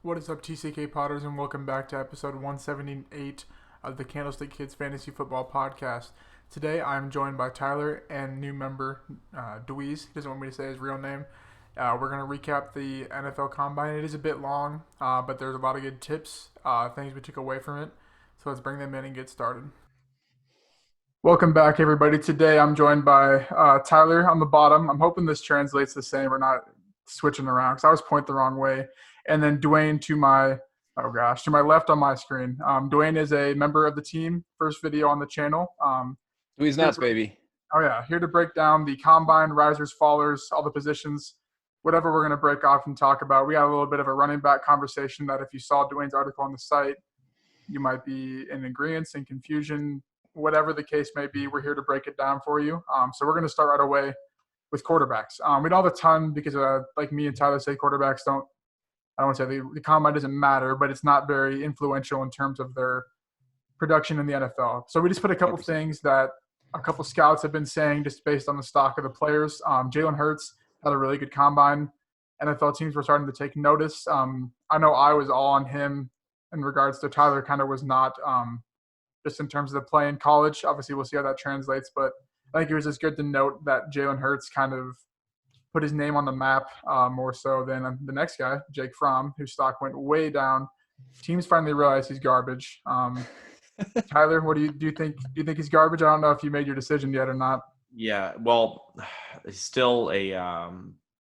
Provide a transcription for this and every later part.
What is up, TCK Potters, and welcome back to episode 178 of the Candlestick Kids Fantasy Football Podcast. Today, I'm joined by Tyler and new member Dwayne. He doesn't want me to say his real name. We're going to recap the NFL Combine. It is a bit long, but there's a lot of good tips, things we took away from it. So let's bring them in and get started. Welcome back, everybody. Today, I'm joined by Tyler on the bottom. I'm hoping this translates the same. We're not switching around because I was pointing the wrong way. And then Dwayne to my left on my screen. Dwayne is a member of the team. First video on the channel. He's nuts, baby. Oh yeah, here to break down the combine, risers, fallers, all the positions, whatever we're going to break off and talk about. We had a little bit of a running back conversation that if you saw Dwayne's article on the site, you might be in agreement and confusion. Whatever the case may be, we're here to break it down for you. So we're going to start right away with quarterbacks. We don't have a ton because like me and Tyler say, quarterbacks don't. I don't want to say the combine doesn't matter, but it's not very influential in terms of their production in the NFL. So we just put a couple 100%. things that a couple scouts have been saying just based on the stock of the players. Jalen Hurts had a really good combine. NFL teams were starting to take notice. I know I was all on him in regards to Tyler kind of was not just in terms of the play in college. Obviously, we'll see how that translates, but I think it was just good to note that Jalen Hurts kind of put his name on the map more so than the next guy, Jake Fromm, whose stock went way down. Teams finally realized he's garbage. Tyler, what do you think? Do you think he's garbage? I don't know if you made your decision yet or not. Yeah, well, he's still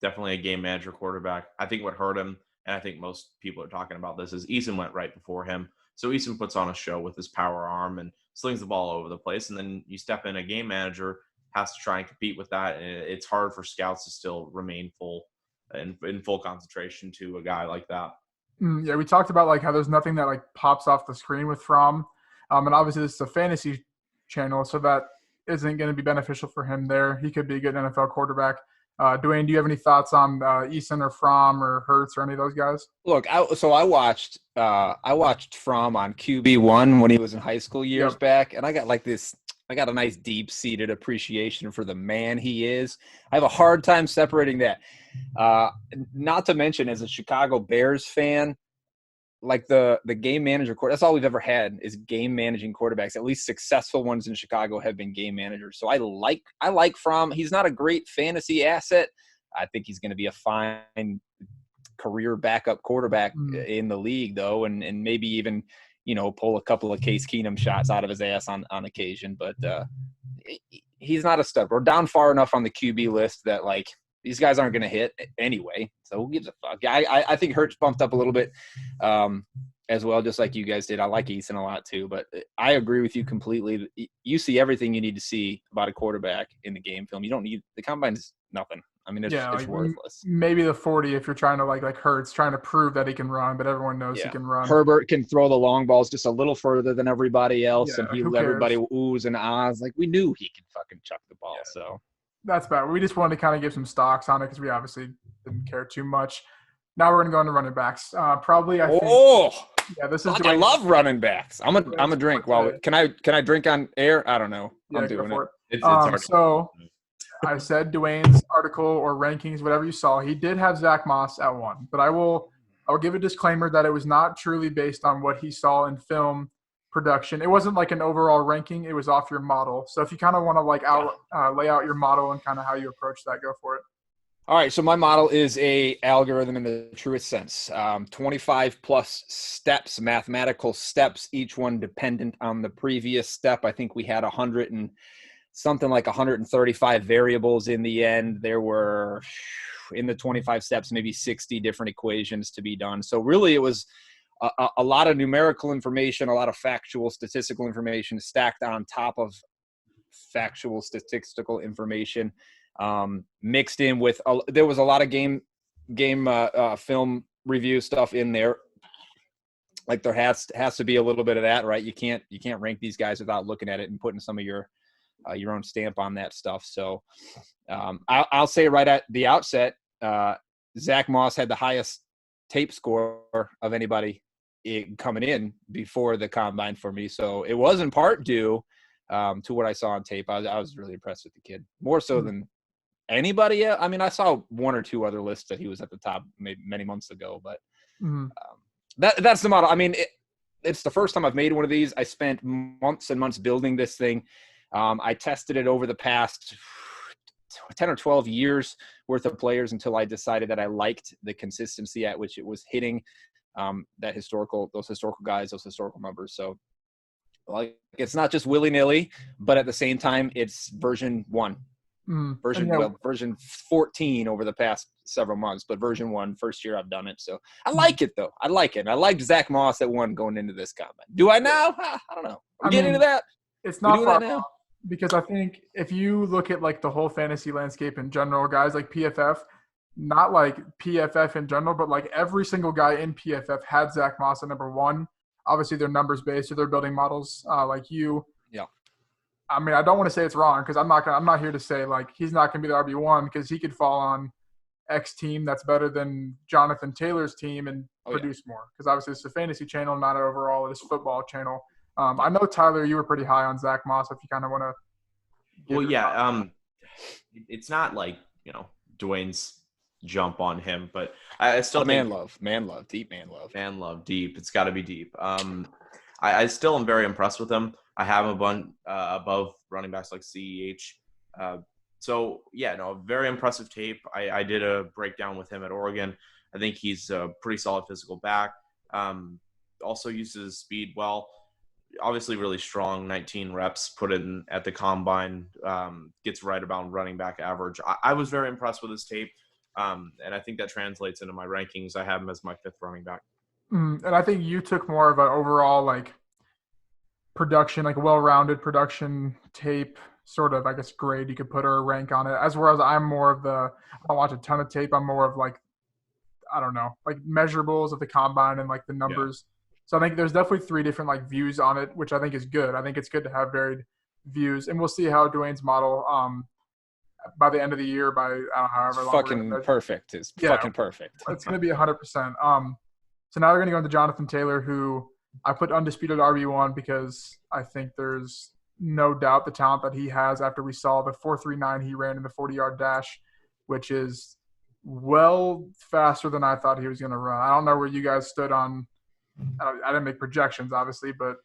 definitely a game manager quarterback. I think what hurt him, and I think most people are talking about this, is Eason went right before him. So Eason puts on a show with his power arm and slings the ball over the place, and then you step in, a game manager has to try and compete with that, and it's hard for scouts to still remain in full concentration to a guy like that. Yeah, we talked about like how there's nothing that like pops off the screen with Fromm, and obviously this is a fantasy channel, so that isn't going to be beneficial for him there. He could be a good NFL quarterback. Dwayne, do you have any thoughts on Eason or Fromm or Hurts or any of those guys? Look, I watched Fromm on QB1 when he was in high school years back, and I got a nice deep-seated appreciation for the man he is. I have a hard time separating that. Not to mention, as a Chicago Bears fan, like the game manager that's all we've ever had is game managing quarterbacks. At least successful ones in Chicago have been game managers. So I like Fromm. He's not a great fantasy asset. I think he's going to be a fine career backup quarterback in the league, though, and maybe even pull a couple of Case Keenum shots out of his ass on occasion. But he's not a stud. We're down far enough on the QB list that like these guys aren't going to hit anyway. So who gives a fuck? I think Hurts bumped up a little bit as well, just like you guys did. I like Eason a lot too, but I agree with you completely. You see everything you need to see about a quarterback in the game film. You don't need – the combine's nothing. I mean, it's worthless. Maybe the 40 if you're trying to like Hurts, trying to prove that he can run, but everyone knows he can run. Herbert can throw the long balls just a little further than everybody else, and everybody oohs and ahs. Like, we knew he could fucking chuck the ball, so. That's bad. We just wanted to kind of give some stocks on it because we obviously didn't care too much. Now we're going to go into running backs. This is. I love running backs. I'm a drink. Well, can I drink on air? I don't know. Yeah, I'm doing it. It's hard. So I said Dwayne's article or rankings, whatever you saw. He did have Zach Moss at 1, but I'll give a disclaimer that it was not truly based on what he saw in film production. It wasn't like an overall ranking. It was off your model. So if you kind of want to lay out your model and kind of how you approach that, go for it. All right. So my model is a algorithm in the truest sense. 25 plus steps, mathematical steps, each one dependent on the previous step. I think we had 135 variables in the end. There were in the 25 steps, maybe 60 different equations to be done. So really it was a lot of numerical information, a lot of factual statistical information stacked on top of factual statistical information, mixed in with there was a lot of game film review stuff in there. Like there has to be a little bit of that, right? You can't rank these guys without looking at it and putting some of your own stamp on that stuff. So I'll say right at the outset, Zach Moss had the highest tape score of anybody coming in before the combine for me. So it was in part due to what I saw on tape. I was really impressed with the kid, more so than anybody else. I mean, I saw one or two other lists that he was at the top maybe many months ago, but That's the model. I mean, it's the first time I've made one of these. I spent months and months building this thing. I tested it over the past 10 or 12 years worth of players until I decided that I liked the consistency at which it was hitting those historical guys, those historical numbers. So like, it's not just willy-nilly, but at the same time, it's version 1. Version 14 over the past several months, but version 1, first year I've done it. So I like it, though. I like it. I liked Zach Moss at 1 going into this combine. Do I now? I don't know. We get into that. It's not far off, because I think if you look at like the whole fantasy landscape in general, guys like PFF, not like PFF in general, but like every single guy in PFF had Zach Moss at number 1. Obviously, they're numbers based, so they're building models like you. Yeah. I mean, I don't want to say it's wrong, because I'm not here to say like he's not going to be the RB1, because he could fall on X team that's better than Jonathan Taylor's team and produce more. Because obviously it's a fantasy channel, not an overall it's football channel. I know, Tyler, you were pretty high on Zach Moss. If you kind of want to. Well, yeah. It's not like Dwayne's jump on him, but I still man love, deep. It's got to be deep. I still am very impressed with him. I have him above running backs like CEH. So, yeah, very impressive tape. I did a breakdown with him at Oregon. I think he's a pretty solid physical back. Also uses his speed well. Obviously really strong, 19 reps put in at the combine, gets right about running back average. I was very impressed with his tape, and I think that translates into my rankings. I have him as my 5th running back. And I think you took more of an overall like production, like well-rounded production tape sort of, I guess, grade you could put or rank on it. As whereas I'm more of I don't watch a ton of tape. I'm more of like, I don't know, like measurables of the combine and like the numbers. Yeah. So I think there's definitely 3 different like views on it, which I think is good. I think it's good to have varied views, and we'll see how Dwayne's model by the end of the year, by however long. Fucking perfect. It's fucking perfect. It's going to be 100%. So now we're going to go into Jonathan Taylor, who I put undisputed RB1 because I think there's no doubt the talent that he has after we saw the 4.39 he ran in the 40-yard dash, which is well faster than I thought he was going to run. I don't know where you guys stood on. I didn't make projections, obviously, but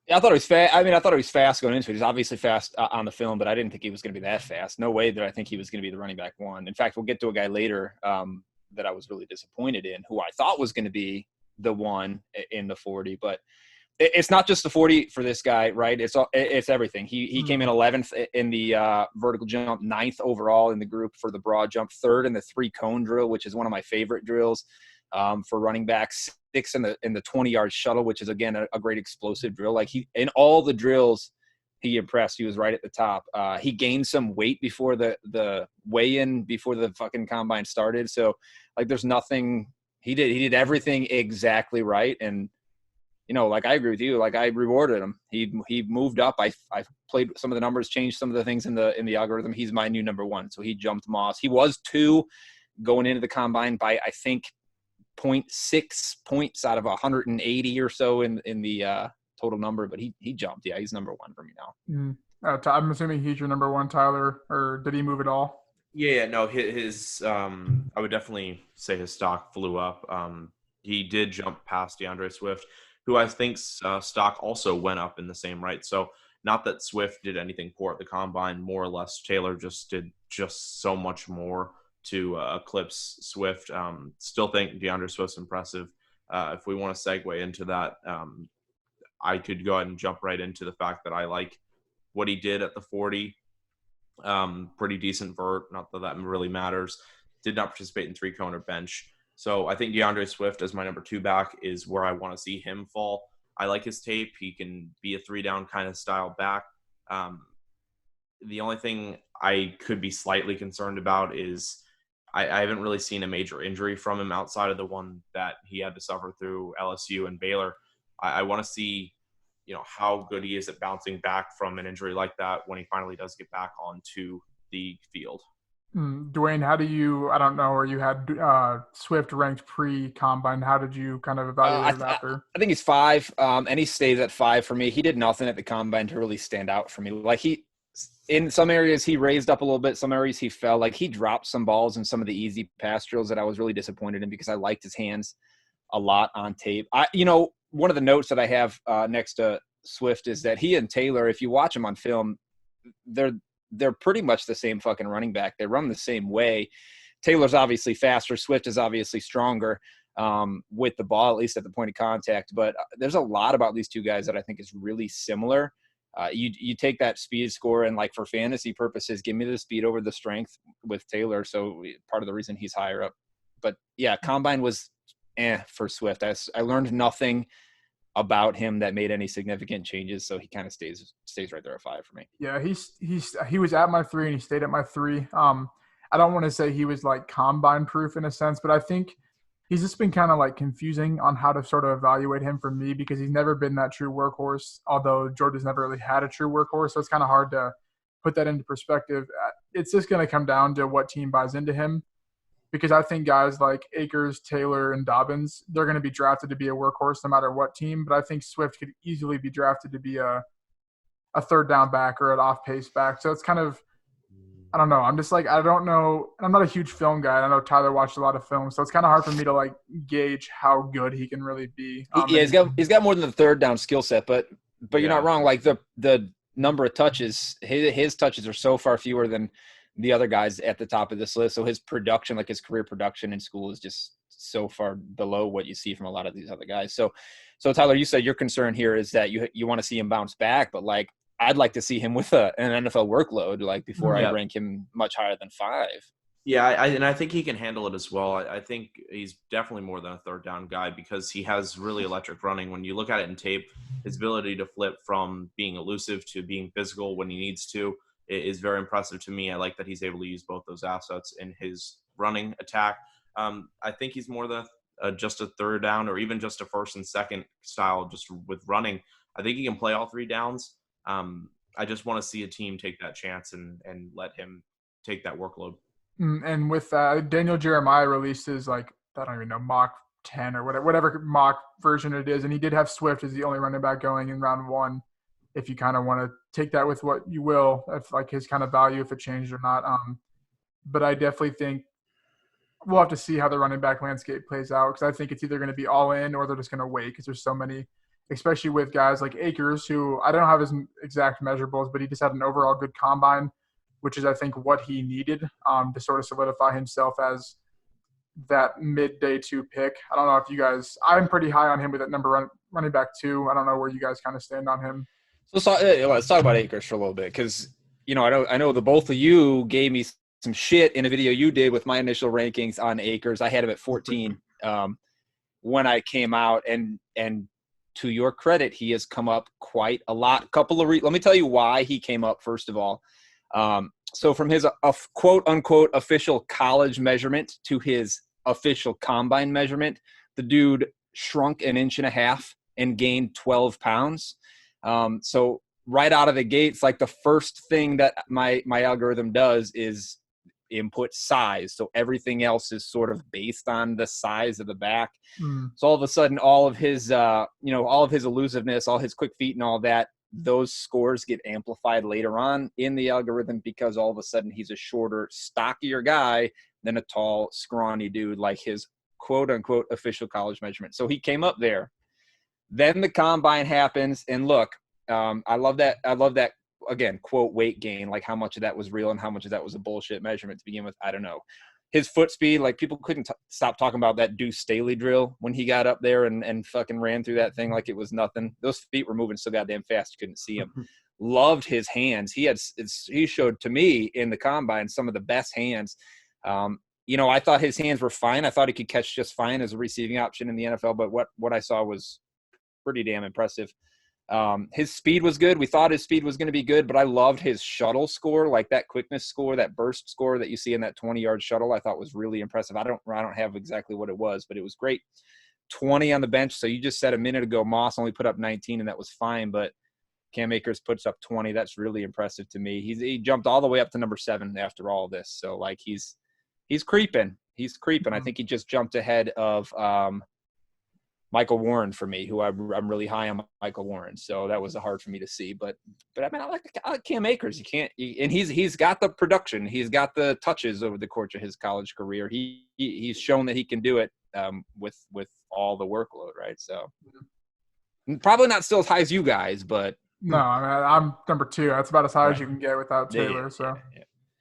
yeah, I thought he was fast. I mean, I thought he was fast going into it. He's obviously fast on the film, but I didn't think he was going to be that fast. No way that I think he was going to be the running back 1. In fact, we'll get to a guy later that I was really disappointed in, who I thought was going to be the 1 in the 40. But it's not just the 40 for this guy, right? It's everything. He came in 11th in the vertical jump, 9th overall in the group for the broad jump, 3rd in the 3-cone drill, which is one of my favorite drills for running backs, 6th in the 20-yard shuttle, which is, again, a great explosive drill. Like, in all the drills, he impressed. He was right at the top. He gained some weight before the weigh-in, before the fucking combine started. So, like, there's nothing he did everything exactly right. And, like, I agree with you. Like, I rewarded him. He moved up. I played some of the numbers, changed some of the things in the algorithm. He's my new number 1. So he jumped Moss. He was 2 going into the combine by, I think, 0.6 points out of 180 or so in the total number, but he jumped. Yeah, he's number 1 for me now. I'm assuming he's your number 1, Tyler, or did he move at all? Yeah, no, his I would definitely say his stock flew up. He did jump past DeAndre Swift, who I think's stock also went up in the same right. So not that Swift did anything poor at the combine, more or less Taylor did so much more to eclipse Swift. Still think DeAndre Swift's impressive. If we want to segue into that, I could go ahead and jump right into the fact that I like what he did at the 40. Pretty decent vert, not that really matters. Did not participate in 3-cone or bench. So I think DeAndre Swift as my number 2 back is where I want to see him fall. I like his tape. He can be a 3-down kind of style back. The only thing I could be slightly concerned about is I haven't really seen a major injury from him outside of the one that he had to suffer through LSU and Baylor. I want to see, how good he is at bouncing back from an injury like that when he finally does get back onto the field. Dwayne, how do you, I don't know, or you had Swift ranked pre-combine. How did you kind of evaluate it after? I think he's 5, and he stays at 5 for me. He did nothing at the combine to really stand out for me. Like, in some areas he raised up a little bit, some areas he fell. Like, he dropped some balls in some of the easy pass drills that I was really disappointed in because I liked his hands. a lot on tape. One of the notes that I have next to Swift is that he and Taylor, if you watch them on film, they're pretty much the same fucking running back. They run the same way. Taylor's obviously faster. Swift is obviously stronger with the ball, at least at the point of contact. But there's a lot about these two guys that I think is really similar. You take that speed score and, like, for fantasy purposes, give me the speed over the strength with Taylor. So part of the reason he's higher up. But yeah, combine was for Swift. I learned nothing about him that made any significant changes, so he kind of stays right there at 5 for me. Yeah, he was at my 3 and he stayed at my 3. I don't want to say he was like combine proof in a sense, but I think he's just been kind of like confusing on how to sort of evaluate him for me because he's never been that true workhorse, although Georgia's never really had a true workhorse, so it's kind of hard to put that into perspective. It's just going to come down to what team buys into him. Because I think guys like Akers, Taylor, and Dobbins, they're going to be drafted to be a workhorse no matter what team. But I think Swift could easily be drafted to be a third down back or an off-pace back. So it's kind of – I don't know. I'm just like – I don't know. I'm not a huge film guy. I know Tyler watched a lot of films. So it's kind of hard for me to, like, gauge how good he can really be. He's got more than the third down skill set. But you're not wrong. Like, the number of touches, his touches are so far fewer than – the other guys at the top of this list. So his production, like his career production in school, is just so far below what you see from a lot of these other guys. So Tyler, you said your concern here is that you want to see him bounce back, but like I'd like to see him with an NFL workload, like before I rank him much higher than 5. Yeah, I think he can handle it as well. I think he's definitely more than a third down guy because he has really electric running. When you look at it in tape, his ability to flip from being elusive to being physical when he needs to is very impressive to me. I like that he's able to use both those assets in his running attack. I think he's more than just a third down or even just a first and second style just with running. I think he can play all 3 downs. I just want to see a team take that chance and let him take that workload. And with Daniel Jeremiah released his, like, I don't even know, mock 10 or whatever mock version it is. And he did have Swift as the only running back going in round 1. If you kind of want to take that with what you will, if like his kind of value, if it changed or not. But I definitely think we'll have to see how the running back landscape plays out because I think it's either going to be all in or they're just going to wait because there's so many, especially with guys like Akers, who I don't have his exact measurables, but he just had an overall good combine, which is I think what he needed to sort of solidify himself as that mid-day 2 pick. I don't know if you guys – I'm pretty high on him with that number running back 2. I don't know where you guys kind of stand on him. So let's talk about Akers for a little bit because, I know the both of you gave me some shit in a video you did with my initial rankings on Akers. I had him at 14 when I came out, and to your credit, he has come up quite a lot. Let me tell you why he came up, first of all. So from his quote-unquote official college measurement to his official combine measurement, the dude shrunk 1.5 inches and gained 12 pounds. So right out of the gates, like the first thing that my algorithm does is input size. So everything else is sort of based on the size of the back. So all of a sudden, all of his elusiveness, all his quick feet and all that, those scores get amplified later on in the algorithm because all of a sudden he's a shorter, stockier guy than a tall, scrawny dude like his quote-unquote official college measurement. So he came up there. Then the combine happens, and look, I love that, again, quote, weight gain, like how much of that was real and how much of that was a bullshit measurement to begin with. I don't know. His foot speed, like people couldn't stop talking about that Deuce Staley drill when he got up there and fucking ran through that thing like it was nothing. Those feet were moving so goddamn fast you couldn't see him. Loved his hands. He showed to me in the combine some of the best hands. I thought his hands were fine. I thought he could catch just fine as a receiving option in the NFL, but what I saw was pretty damn impressive. His speed was good. We thought his speed was going to be good, but I loved his shuttle score, like that quickness score, that burst score that you see in that 20-yard shuttle. I thought was really impressive. I don't have exactly what it was, but it was great. 20 on the bench. So you just said a minute ago, Moss only put up 19, and that was fine. But Cam Akers puts up 20. That's really impressive to me. He jumped all the way up to number 7 after all this. So like he's creeping. He's creeping. I think he just jumped ahead of Michael Warren for me, who I'm really high on Michael Warren. So that was hard for me to see. But I mean, I like Cam Akers. And he's got the production. He's got the touches over the course of his college career. He's shown that he can do it with all the workload, right? So probably not still as high as you guys, but No, I mean, I'm number 2. That's about as high as right. you can get without Taylor. Yeah.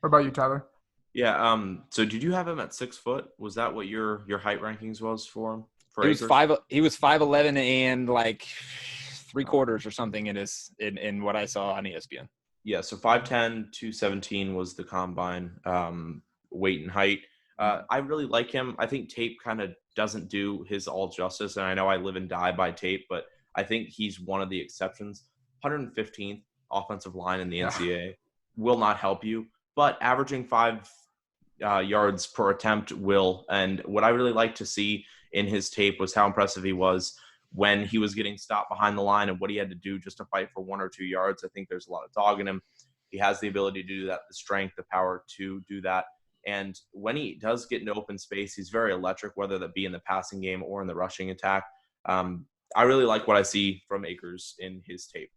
What about you, Tyler? Yeah. So did you have him at 6 foot? Was that what your height rankings was for him? For He was Akers? he was 5'11" and like 3/4 or something in what I saw on ESPN. Yeah. So 5'10", 217 was the combine weight and height. I really like him. I think tape kind of doesn't do his all justice, and I know I live and die by tape, but I think he's one of the exceptions. 115th offensive line in the NCAA will not help you, but averaging 5 yards per attempt will. And what I really like to see in his tape was how impressive he was when he was getting stopped behind the line and what he had to do just to fight for 1 or 2 yards. I think there's a lot of dog in him. He has the ability to do that, the strength, the power to do that. And when he does get into open space, he's very electric, whether that be in the passing game or in the rushing attack. I really like what I see from Akers in his tape.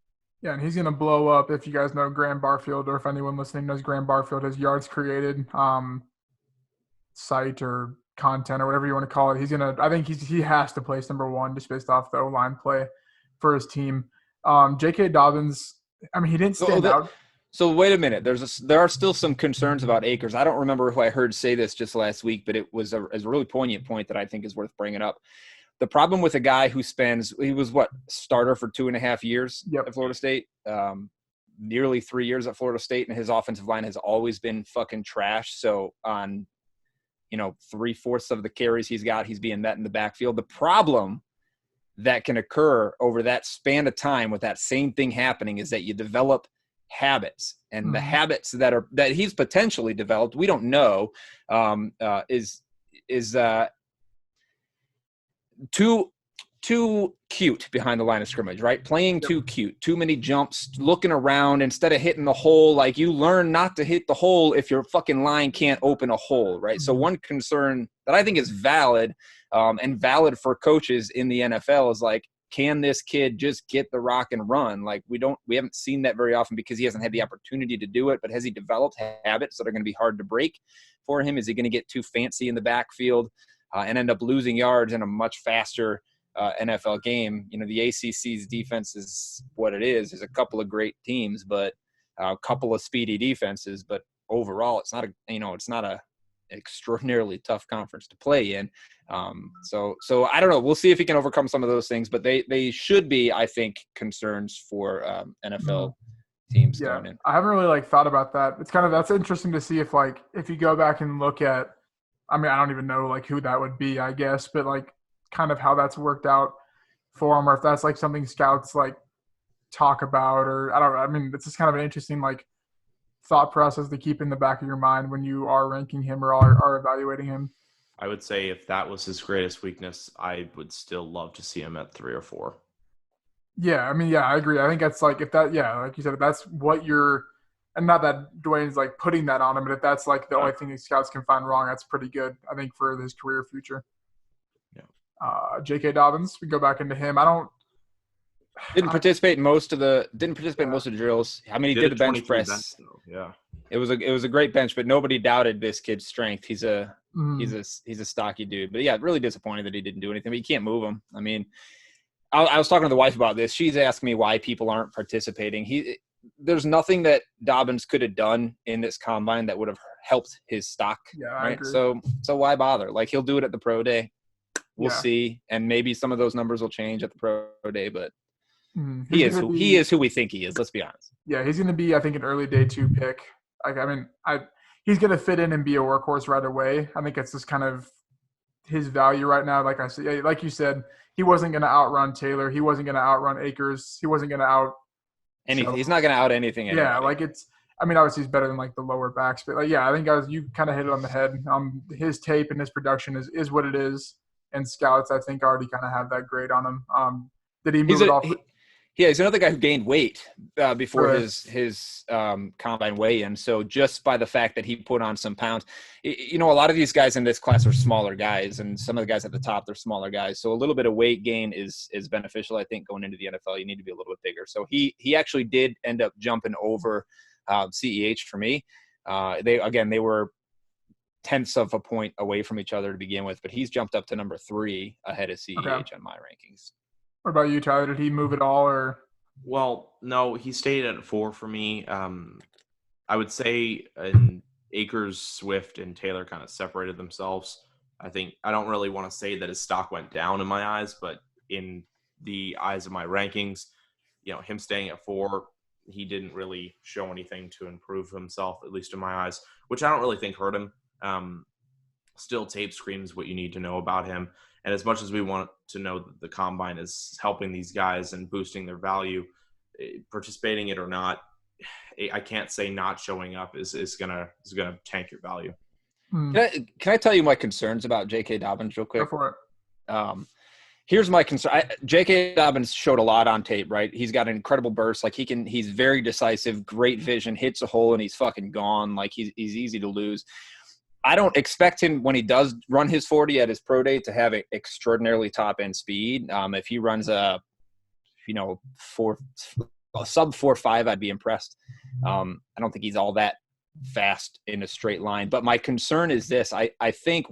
Yeah, and he's going to blow up. If you guys know Graham Barfield, or if anyone listening knows Graham Barfield, his yards created site or content or whatever you want to call it. I think he has to place number 1 just based off the O-line play for his team. J.K. Dobbins, I mean, he didn't stand out. So wait a minute. There are still some concerns about Akers. I don't remember who I heard say this just last week, but it was a really poignant point that I think is worth bringing up. The problem with a guy who he was starter for 2.5 years at Florida State, nearly 3 years at Florida State, and his offensive line has always been fucking trash. So on, 3/4 of the carries he's being met in the backfield. The problem that can occur over that span of time with that same thing happening is that you develop habits, and the habits that he's potentially developed, we don't know, is too cute behind the line of scrimmage, right? Playing too cute, too many jumps, looking around instead of hitting the hole. Like, you learn not to hit the hole if your fucking line can't open a hole, right? So one concern that I think is valid, and valid for coaches in the NFL, is like, can this kid just get the rock and run? Like, we haven't seen that very often because he hasn't had the opportunity to do it, but has he developed habits that are going to be hard to break for him? Is he going to get too fancy in the backfield and end up losing yards in a much faster NFL game? The ACC's defense is what it is. There's a couple of great teams, but a couple of speedy defenses, but overall it's not a extraordinarily tough conference to play in. So I don't know. We'll see if he can overcome some of those things, but they should be, I think, concerns for NFL teams going in. I haven't really thought about that. It's that's interesting to see if you go back and look at, I mean, I don't even know who that would be, I guess, but kind of how that's worked out for him, or if that's something scouts talk about, or I don't know. I mean, it's just kind of an interesting thought process to keep in the back of your mind when you are ranking him or are evaluating him. I would say if that was his greatest weakness, I would still love to see him at 3 or 4. Yeah, I mean, I agree. I think that's if that, like you said, if that's what you're, and not that Dwayne's putting that on him, but if that's the only thing these scouts can find wrong, that's pretty good, I think, for his career future. Yeah. J.K. Dobbins, we go back into him. Didn't participate in most of the drills. I mean, he did the bench press. Yeah. It was a great bench, but nobody doubted this kid's strength. He's a stocky dude. But yeah, really disappointed that he didn't do anything. But you can't move him. I mean, I was talking to the wife about this. She's asking me why people aren't participating. There's nothing that Dobbins could have done in this combine that would have helped his stock. Yeah, right? I agree. So why bother? He'll do it at the pro day. We'll see, and maybe some of those numbers will change at the pro day, but he is who we think he is. Let's be honest. Yeah, he's going to be, I think, an early day 2 pick. He's going to fit in and be a workhorse right away. I think it's just kind of his value right now. Like you said, he wasn't going to outrun Taylor. He wasn't going to outrun Akers. He wasn't going to out anything. So, he's not going to out anything. Anybody. Yeah, obviously he's better than the lower backs, but I think guys, you kind of hit it on the head. His tape and his production is what it is, and scouts, I think, already kind of have that grade on him. Did he move it off? He's another guy who gained weight before his combine weigh-in. So just by the fact that he put on some pounds, a lot of these guys in this class are smaller guys, and some of the guys at the top, they're smaller guys. So a little bit of weight gain is beneficial, I think, going into the NFL. You need to be a little bit bigger. So he actually did end up jumping over CEH for me. They were tenths of a point away from each other to begin with, but he's jumped up to number 3 ahead of CEH on my rankings. What about you, Tyler? Did he move at all, or? Well, no, he stayed at 4 for me. I would say Akers, Swift, and Taylor kind of separated themselves. I don't really want to say that his stock went down in my eyes, but in the eyes of my rankings, him staying at 4, he didn't really show anything to improve himself, at least in my eyes, which I don't really think hurt him. Still, tape screams what you need to know about him. And as much as we want to know that the combine is helping these guys and boosting their value, participating it or not, I can't say not showing up is gonna tank your value. Can I tell you my concerns about J.K. Dobbins real quick? Go for it. Here's my concern. J.K. Dobbins showed a lot on tape, right? He's got an incredible burst. Like he's very decisive, great vision, hits a hole and he's fucking gone. Like he's easy to lose. I don't expect him when he does run his 40 at his pro day to have an extraordinarily top end speed. If he runs a sub 4.5, I'd be impressed. I don't think he's all that fast in a straight line. But my concern is this. I think,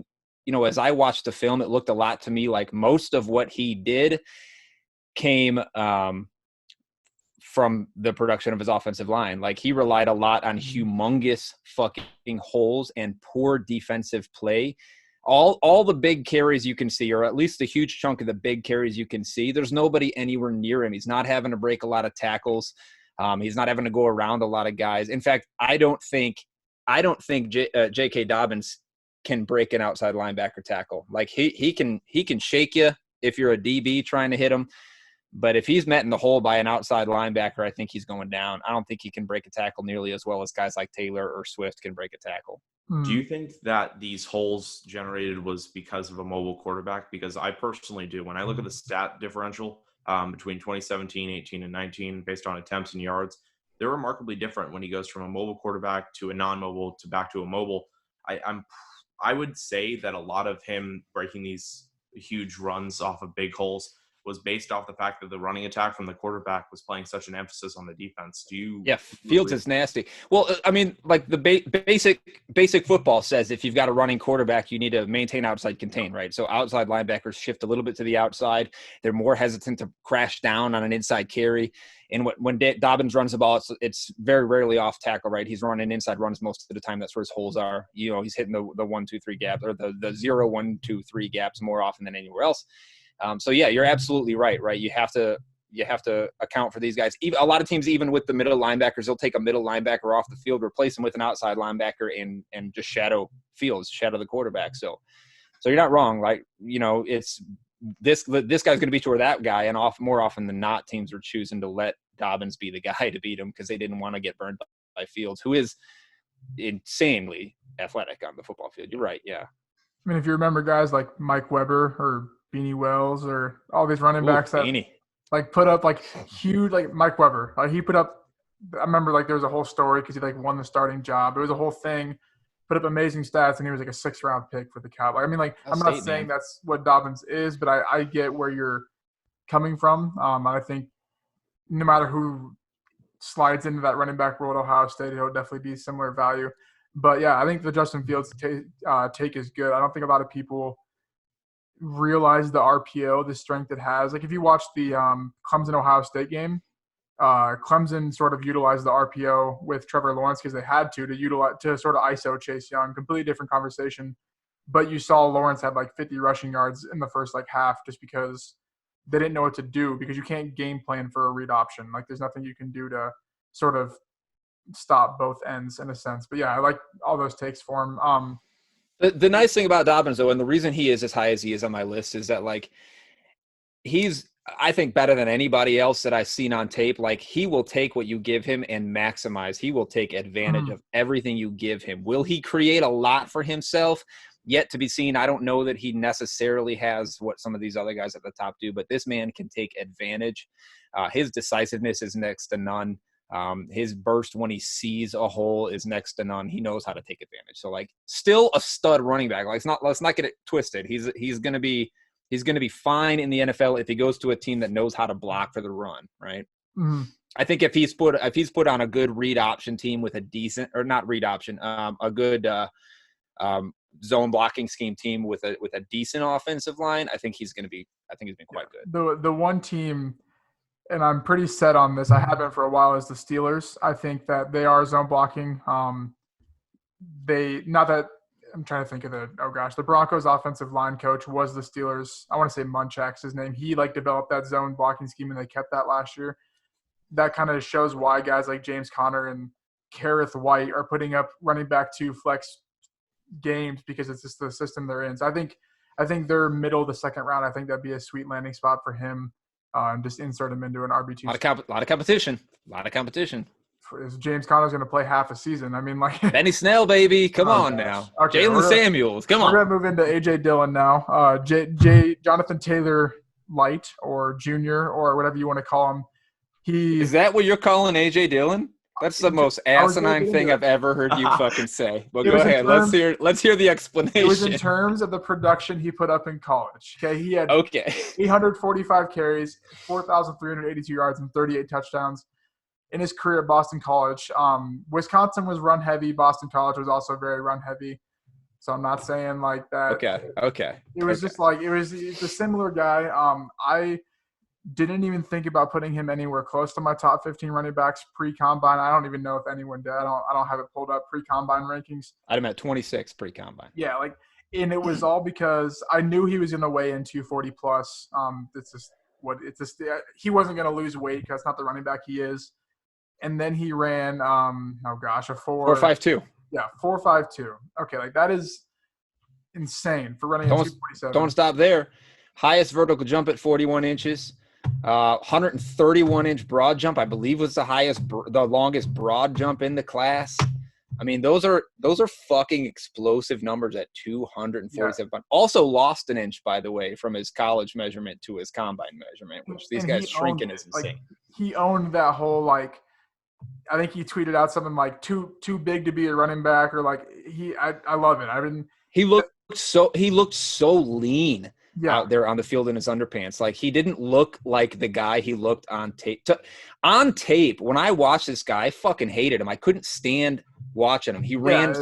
as I watched the film, it looked a lot to me like most of what he did came from the production of his offensive line. Like he relied a lot on humongous fucking holes and poor defensive play. All the big carries you can see, or at least a huge chunk of the big carries you can see, there's nobody anywhere near him. He's not having to break a lot of tackles. He's not having to go around a lot of guys. In fact, I don't think J.K. Dobbins can break an outside linebacker tackle. Like he can shake you if you're a DB trying to hit him. But if he's met in the hole by an outside linebacker, I think he's going down. I don't think he can break a tackle nearly as well as guys like Taylor or Swift can break a tackle. Do you think that these holes generated was because of a mobile quarterback? Because I personally do. When I look at the stat differential between 2017, 18, and 19 based on attempts and yards, they're remarkably different when he goes from a mobile quarterback to a non-mobile to back to a mobile. I would say that a lot of him breaking these huge runs off of big holes was based off the fact that the running attack from the quarterback was playing such an emphasis on the defense. Fields is nasty. Well, I mean, like the basic football says if you've got a running quarterback, you need to maintain outside contain, right? So outside linebackers shift a little bit to the outside. They're more hesitant to crash down on an inside carry. And when Dobbins runs the ball, it's very rarely off tackle, right? He's running inside runs most of the time. That's where his holes are. He's hitting the 1, 2, 3 gaps, or the 0, 1, 2, 3 gaps more often than anywhere else. So yeah, you're absolutely right. You have to account for these guys. A lot of teams, even with the middle linebackers, they'll take a middle linebacker off the field, replace him with an outside linebacker, and just shadow the quarterback. So you're not wrong. Like, it's this guy's going to beat you or that guy, and more often than not, teams are choosing to let Dobbins be the guy to beat him because they didn't want to get burned by Fields, who is insanely athletic on the football field. You're right. Yeah. I mean, if you remember guys like Mike Weber or Beanie Wells or all these running backs that put up huge, like Mike Weber, he put up, I remember there was a whole story because he won the starting job. It was a whole thing, put up amazing stats, and he was a 6th round pick for the Cowboys. I mean, I'm not saying that's what Dobbins is, but I get where you're coming from. I think no matter who slides into that running back role at Ohio State, it'll definitely be similar value. But yeah, I think the Justin Fields take is good. I don't think a lot of people realize the RPO, the strength it has. If you watch the Clemson Ohio State game, Clemson sort of utilized the RPO with Trevor Lawrence because they had to sort of ISO Chase Young. Completely different conversation. But you saw Lawrence had 50 rushing yards in the first half just because they didn't know what to do, because you can't game plan for a read option. There's nothing you can do to sort of stop both ends in a sense. But yeah, I like all those takes for him. The nice thing about Dobbins, though, and the reason he is as high as he is on my list, is that he's, I think, better than anybody else that I've seen on tape. He will take what you give him and maximize. He will take advantage of everything you give him. Will he create a lot for himself? Yet to be seen. I don't know that he necessarily has what some of these other guys at the top do, but this man can take advantage. His decisiveness is next to none. His burst when he sees a hole is next to none. He knows how to take advantage. So still a stud running back. Let's not get it twisted. He's going to be fine in the NFL if he goes to a team that knows how to block for the run, right? Mm-hmm. I think if he's put on a good read option team with a decent, or not read option, a good zone blocking scheme team with a decent offensive line, I think he's been quite good. The one team, and I'm pretty set on this, I have been for a while, is the Steelers. I think that they are zone blocking. I'm trying to think of the Broncos offensive line coach was the Steelers. I want to say Munchak's his name. He developed that zone blocking scheme, and they kept that last year. That kind of shows why guys like James Conner and Kareth White are putting up running back 2 flex games, because it's just the system they're in. So I think they're middle of the second round. I think that'd be a sweet landing spot for him, and just insert him into an RB2. A lot of competition. Is James Conner's going to play half a season? I mean, Benny Snell, baby. Come on gosh. now. Okay, Jalen Samuels. Come on. We're going to move into A.J. Dillon now. Jonathan Taylor Light, or Junior, or whatever you want to call him. Is that what you're calling A.J. Dillon? That's the most asinine thing I've ever heard you fucking say. But go ahead. Let's hear the explanation. It was in terms of the production he put up in college. Okay, he had 845 carries, 4,382 yards, and 38 touchdowns in his career at Boston College. Wisconsin was run heavy. Boston College was also very run heavy. So I'm not saying like that. Okay. It was just it's a similar guy. I didn't even think about putting him anywhere close to my top 15 running backs pre-combine. I don't even know if anyone did. I don't have it pulled up, pre-combine rankings. I had him at 26 pre-combine. Yeah, and it was all because I knew he was going to weigh in 240 plus. He wasn't going to lose weight because that's not the running back he is. And then he ran, a 4.52. Yeah, 4.52. Okay, that is insane for running a 247. Don't stop there. Highest vertical jump at 41 inches. 131-inch broad jump, I believe, was the longest broad jump in the class. I mean, those are fucking explosive numbers at 247 pounds. Also lost an inch, by the way, from his college measurement to his combine measurement, which these guys shrinking is insane. He owned that whole I think he tweeted out something like too big to be a running back, or I love it. He looked so lean out there on the field in his underpants. He didn't look like the guy he looked on tape. On tape, when I watched this guy, I fucking hated him. I couldn't stand watching him. He ran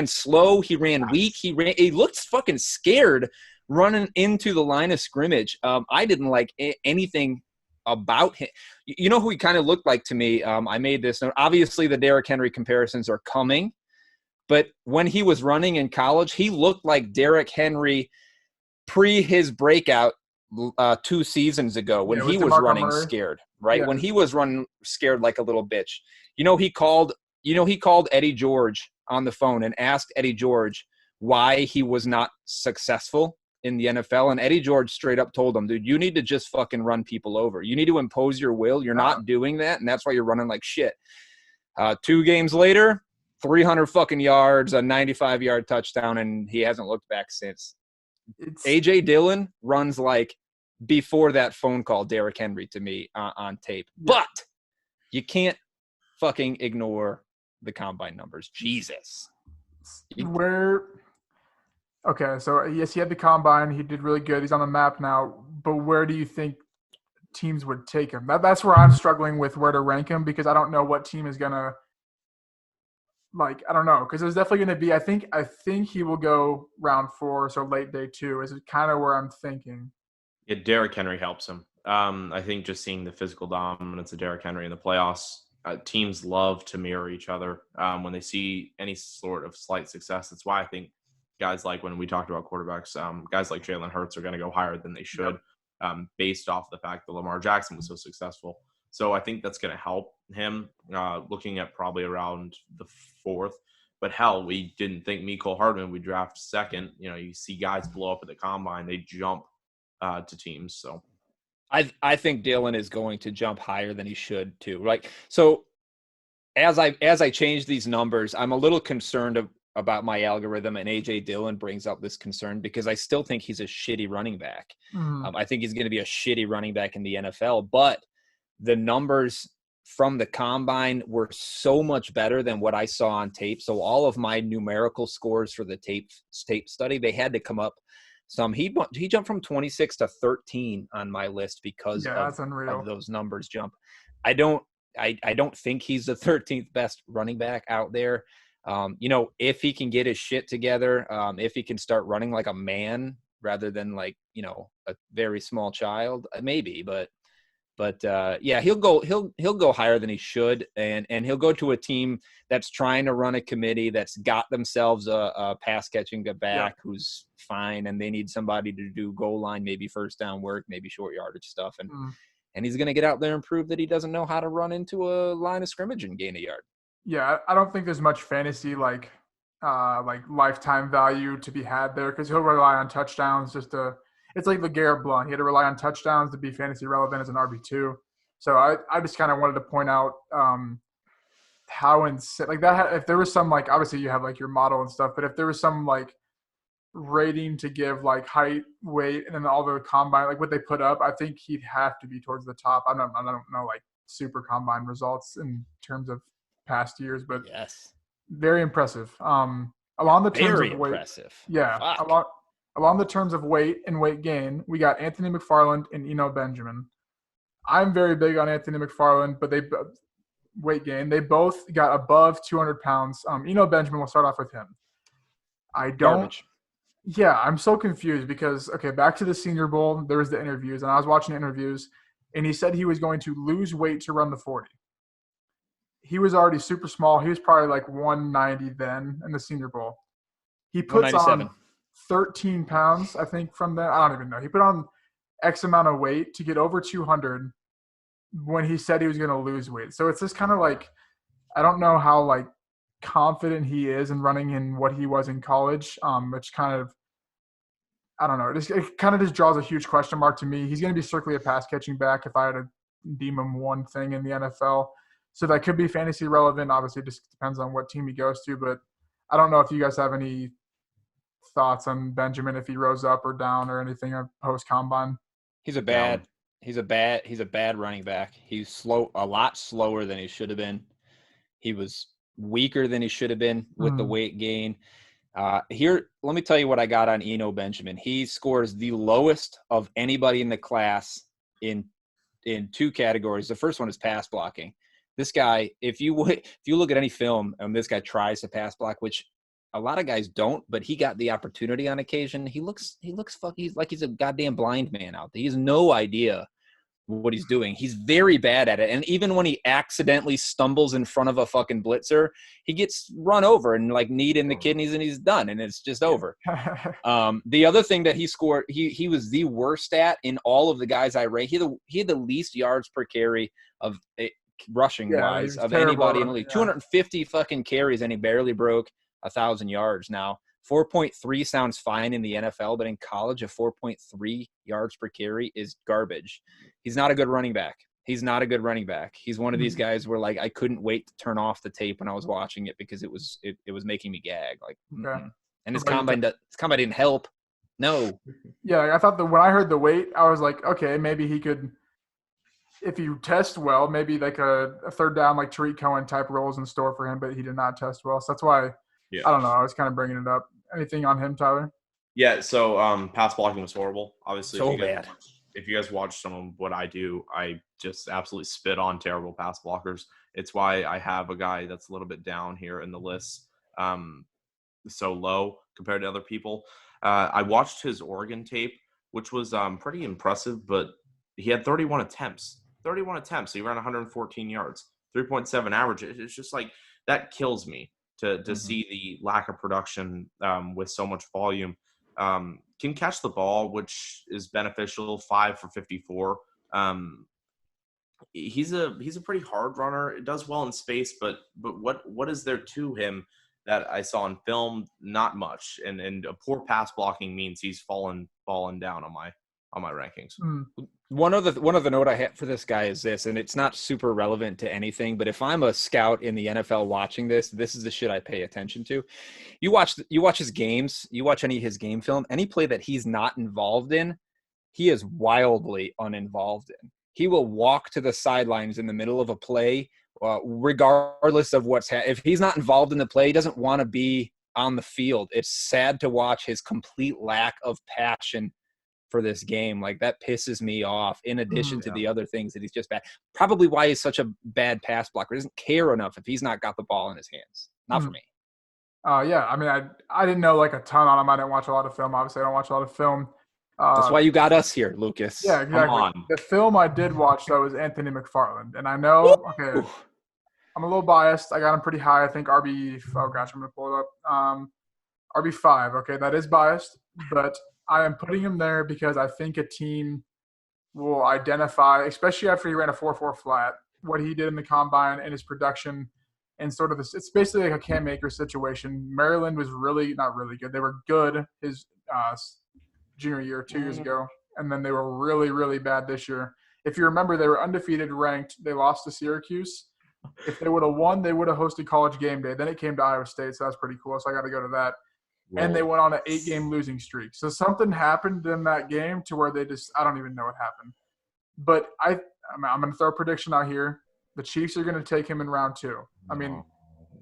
slow. He ran weak. He looked fucking scared running into the line of scrimmage. I didn't like anything about him. You know who he kind of looked like to me? I made this note. Obviously, the Derrick Henry comparisons are coming, but when he was running in college, he looked like Derrick Henry pre his breakout 2 seasons ago when he was running scared, right? Yeah. When he was running scared like a little bitch. He called Eddie George on the phone and asked Eddie George why he was not successful in the NFL, and Eddie George straight up told him, dude, you need to just fucking run people over. You need to impose your will. You're not doing that, and that's why you're running like shit. 2 games later, 300 fucking yards, a 95-yard touchdown, and he hasn't looked back since. A.J. Dillon runs like before that phone call Derrick Henry to me on tape. But you can't fucking ignore the combine numbers. Jesus. Okay, so yes, he had the combine. He did really good. He's on the map now. But where do you think teams would take him? That's where I'm struggling with where to rank him, because I don't know what team is going to I don't know, because there's definitely going to be. I think he will go round 4, so late day 2 is kind of where I'm thinking. Yeah, Derrick Henry helps him. I think just seeing the physical dominance of Derrick Henry in the playoffs, teams love to mirror each other when they see any sort of slight success. That's why I think guys like, when we talked about quarterbacks, guys like Jalen Hurts are going to go higher than they should, based off the fact that Lamar Jackson was so successful. So I think that's going to help him, looking at probably around the 4th. But hell, we didn't think Mecole Hardman would draft 2nd. You see guys blow up at the combine, they jump to teams. So I think Dillon is going to jump higher than he should too. Right. So as I change these numbers, I'm a little concerned about my algorithm, and A.J. Dillon brings up this concern because I still think he's a shitty running back. I think he's going to be a shitty running back in the NFL, but the numbers from the combine were so much better than what I saw on tape. So all of my numerical scores for the tape study, they had to come up some. He jumped from 26 to 13 on my list because of those numbers jump. I don't think he's the 13th best running back out there. If he can get his shit together, if he can start running like a man rather than like, a very small child, maybe, but yeah, he'll go higher than he should, and he'll go to a team that's trying to run a committee that's got themselves a pass catching back who's fine, and they need somebody to do goal line, maybe first down work, maybe short yardage stuff, and he's going to get out there and prove that he doesn't know how to run into a line of scrimmage and gain a yard. Yeah, I don't think there's much fantasy like lifetime value to be had there because he'll rely on touchdowns it's like LeGarrette Blount. He had to rely on touchdowns to be fantasy relevant as an RB2. So I just kind of wanted to point out how insane like that. If there was some like obviously you have like your model and stuff, but if there was some like rating to give like height, weight, and then all the combine like what they put up, I think he'd have to be towards the top. I don't know like super combine results in terms of past years, but yes, very impressive. Along the terms very of weight, impressive. yeah. Along the terms of weight and weight gain, we got Anthony McFarland and Eno Benjamin. I'm very big on Anthony McFarland, but weight gain. They both got above 200 pounds. Eno Benjamin, we'll start off with him. Garbage. Yeah, I'm so confused because, back to the Senior Bowl, there was the interviews, and I was watching the interviews, and he said he was going to lose weight to run the 40. He was already super small. He was probably like 190 then in the Senior Bowl. He puts on 13 pounds, I think, from that. I don't even know. He put on X amount of weight to get over 200 when he said he was going to lose weight. So it's just kind of like, I don't know how like confident he is in running in what he was in college, which kind of, I don't know. It kind of just draws a huge question mark to me. He's going to be strictly a pass catching back if I had to deem him one thing in the NFL. So that could be fantasy relevant. Obviously, it just depends on what team he goes to. But I don't know if you guys have any thoughts on Benjamin, if he rose up or down or anything post combine. He's a bad running back. He's slow, a lot slower than he should have been. He was weaker than he should have been with the weight gain. Here, let me tell you what I got on Eno Benjamin. He scores the lowest of anybody in the class in two categories. The first one is pass blocking. This guy, if you look at any film and this guy tries to pass block, which a lot of guys don't, but he got the opportunity on occasion. He looks like he's a goddamn blind man out there. He has no idea what he's doing. He's very bad at it. And even when he accidentally stumbles in front of a fucking blitzer, he gets run over and like kneed in the kidneys and he's done and it's just over. The other thing that he scored, he was the worst at in all of the guys I ranked. He had the least yards per carry of rushing wise of anybody in the league. 250 fucking carries and he barely broke 1,000 yards. Now 4.3 sounds fine in the NFL, but in college a 4.3 yards per carry is garbage. He's not a good running back. He's one of these guys where like I couldn't wait to turn off the tape when I was watching it because it was making me gag. Like and his combine didn't help. No. Yeah, I thought that when I heard the weight, I was like, okay, maybe he could, if you test well, maybe like a third down like Tariq Cohen type roles in store for him, but he did not test well. So that's why I don't know. I was kind of bringing it up. Anything on him, Tyler? Yeah. So pass blocking was horrible. Obviously, so bad. If you guys watch some of what I do, I just absolutely spit on terrible pass blockers. It's why I have a guy that's a little bit down here in the list, so low compared to other people. I watched his Oregon tape, which was pretty impressive, but he had 31 attempts. He ran 114 yards, 3.7 average. It's just like that kills me to see the lack of production with so much volume. Can catch the ball, which is beneficial. 5 for 54. He's a pretty hard runner. It does well in space, but what is there to him that I saw in film? Not much. And a poor pass blocking means he's fallen down on my rankings. One of the note I have for this guy is this, and it's not super relevant to anything, but if I'm a scout in the NFL watching this is the shit I pay attention to. You watch his games, you watch any of his game film, any play that he's not involved in, he is wildly uninvolved in. He will walk to the sidelines in the middle of a play, regardless of if he's not involved in the play, he doesn't want to be on the field. It's sad to watch his complete lack of passion for this game. Like that pisses me off in addition to the other things that he's just bad. Probably why he's such a bad pass blocker. He doesn't care enough if he's not got the ball in his hands. Not for me. Yeah, I mean, I didn't know like a ton on him. I didn't watch a lot of film. Obviously, I don't watch a lot of film. That's Uh, why you got us here, yeah, Lucas. Come exactly. on. The film I did watch though was Anthony McFarland, and I know, okay, Woo! I'm a little biased. I got him pretty high. I think RB. Oh gosh, I'm gonna pull it up. RB5. Okay, that is biased, but I am putting him there because I think a team will identify, especially after he ran a 4.4 flat, what he did in the combine and his production and sort of this. It's basically like a Cam Akers situation. Maryland was really not really good. They were good his junior year 2 years ago, and then they were really really bad this year. If you remember, they were undefeated, ranked. They lost to Syracuse. If they would have won, they would have hosted College Game Day. Then it came to Iowa State, so that's pretty cool. So I got to go to that. And they Whoa. went on an 8-game losing streak. So something happened in that game to where they just I don't even know what happened. But I'm going to throw a prediction out here. The Chiefs are going to take him in round 2. I mean, No.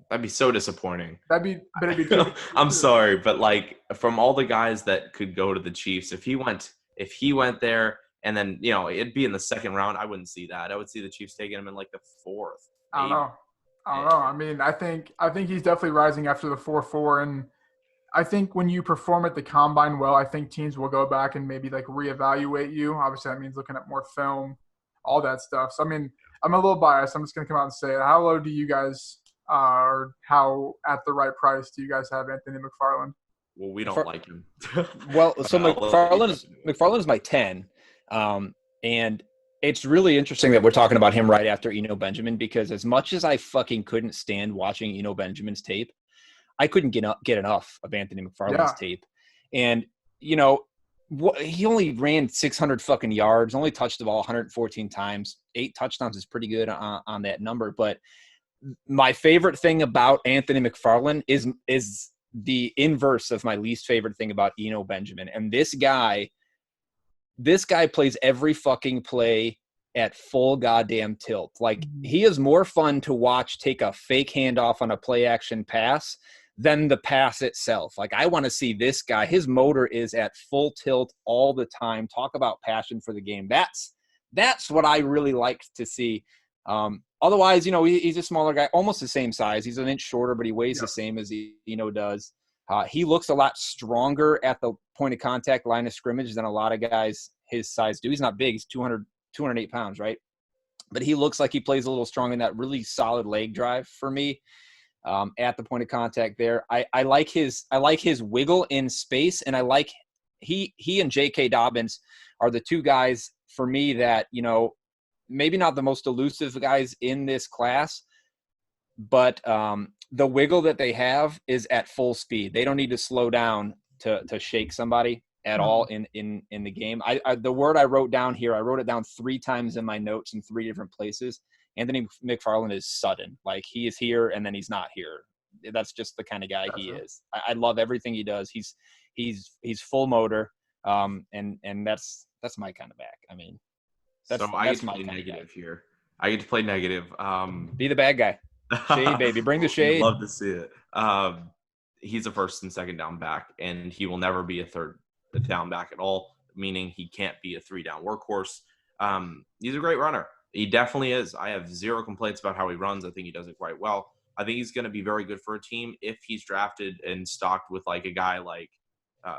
That'd be so disappointing. but it'd be too. I'm sorry, but like from all the guys that could go to the Chiefs, if he went there and then it'd be in the second round, I wouldn't see that. I would see the Chiefs taking him in like the fourth. I don't Maybe. know. I don't know. I mean, I think he's definitely rising after the 4.4, and I think when you perform at the combine well, I think teams will go back and maybe like reevaluate you. Obviously, that means looking at more film, all that stuff. So I mean, I'm a little biased. I'm just going to come out and say it. How low do you guys, or how at the right price do you guys have Anthony McFarland? Well, we don't like him. Well, so I'll let you McFarland is my 10, and it's really interesting that we're talking about him right after Eno Benjamin, because as much as I fucking couldn't stand watching Eno Benjamin's tape, I couldn't get enough of Anthony McFarland's tape. And, he only ran 600 fucking yards, only touched the ball 114 times. 8 touchdowns is pretty good on that number. But my favorite thing about Anthony McFarland is the inverse of my least favorite thing about Eno Benjamin. And this guy plays every fucking play at full goddamn tilt. Like, he is more fun to watch take a fake handoff on a play action pass than the pass itself. Like, I want to see this guy. His motor is at full tilt all the time. Talk about passion for the game. That's what I really like to see. Otherwise, he's a smaller guy, almost the same size. He's an inch shorter, but he weighs the same as does. He looks a lot stronger at the point of contact line of scrimmage than a lot of guys his size do. He's not big. He's 208 pounds, right? But he looks like he plays a little strong in that really solid leg drive for me. At the point of contact there. I like his wiggle in space, and I like he and J.K. Dobbins are the two guys for me that, maybe not the most elusive guys in this class, but the wiggle that they have is at full speed. They don't need to slow down to shake somebody at all in the game. The word I wrote down here, I wrote it down 3 times in my notes in 3 different places. Anthony McFarland is sudden. Like, he is here and then he's not here. That's just the kind of guy he is. I love everything he does. He's full motor. And that's my kind of back. I mean, that's I get to my play kind negative of here. I get to play negative. Be the bad guy. Shade, baby. Bring the shade. Love to see it. He's a first and second down back, and he will never be a third down back at all, meaning he can't be a 3-down workhorse. He's a great runner. He definitely is. I have 0 complaints about how he runs. I think he does it quite well. I think he's going to be very good for a team if he's drafted and stocked with like a guy like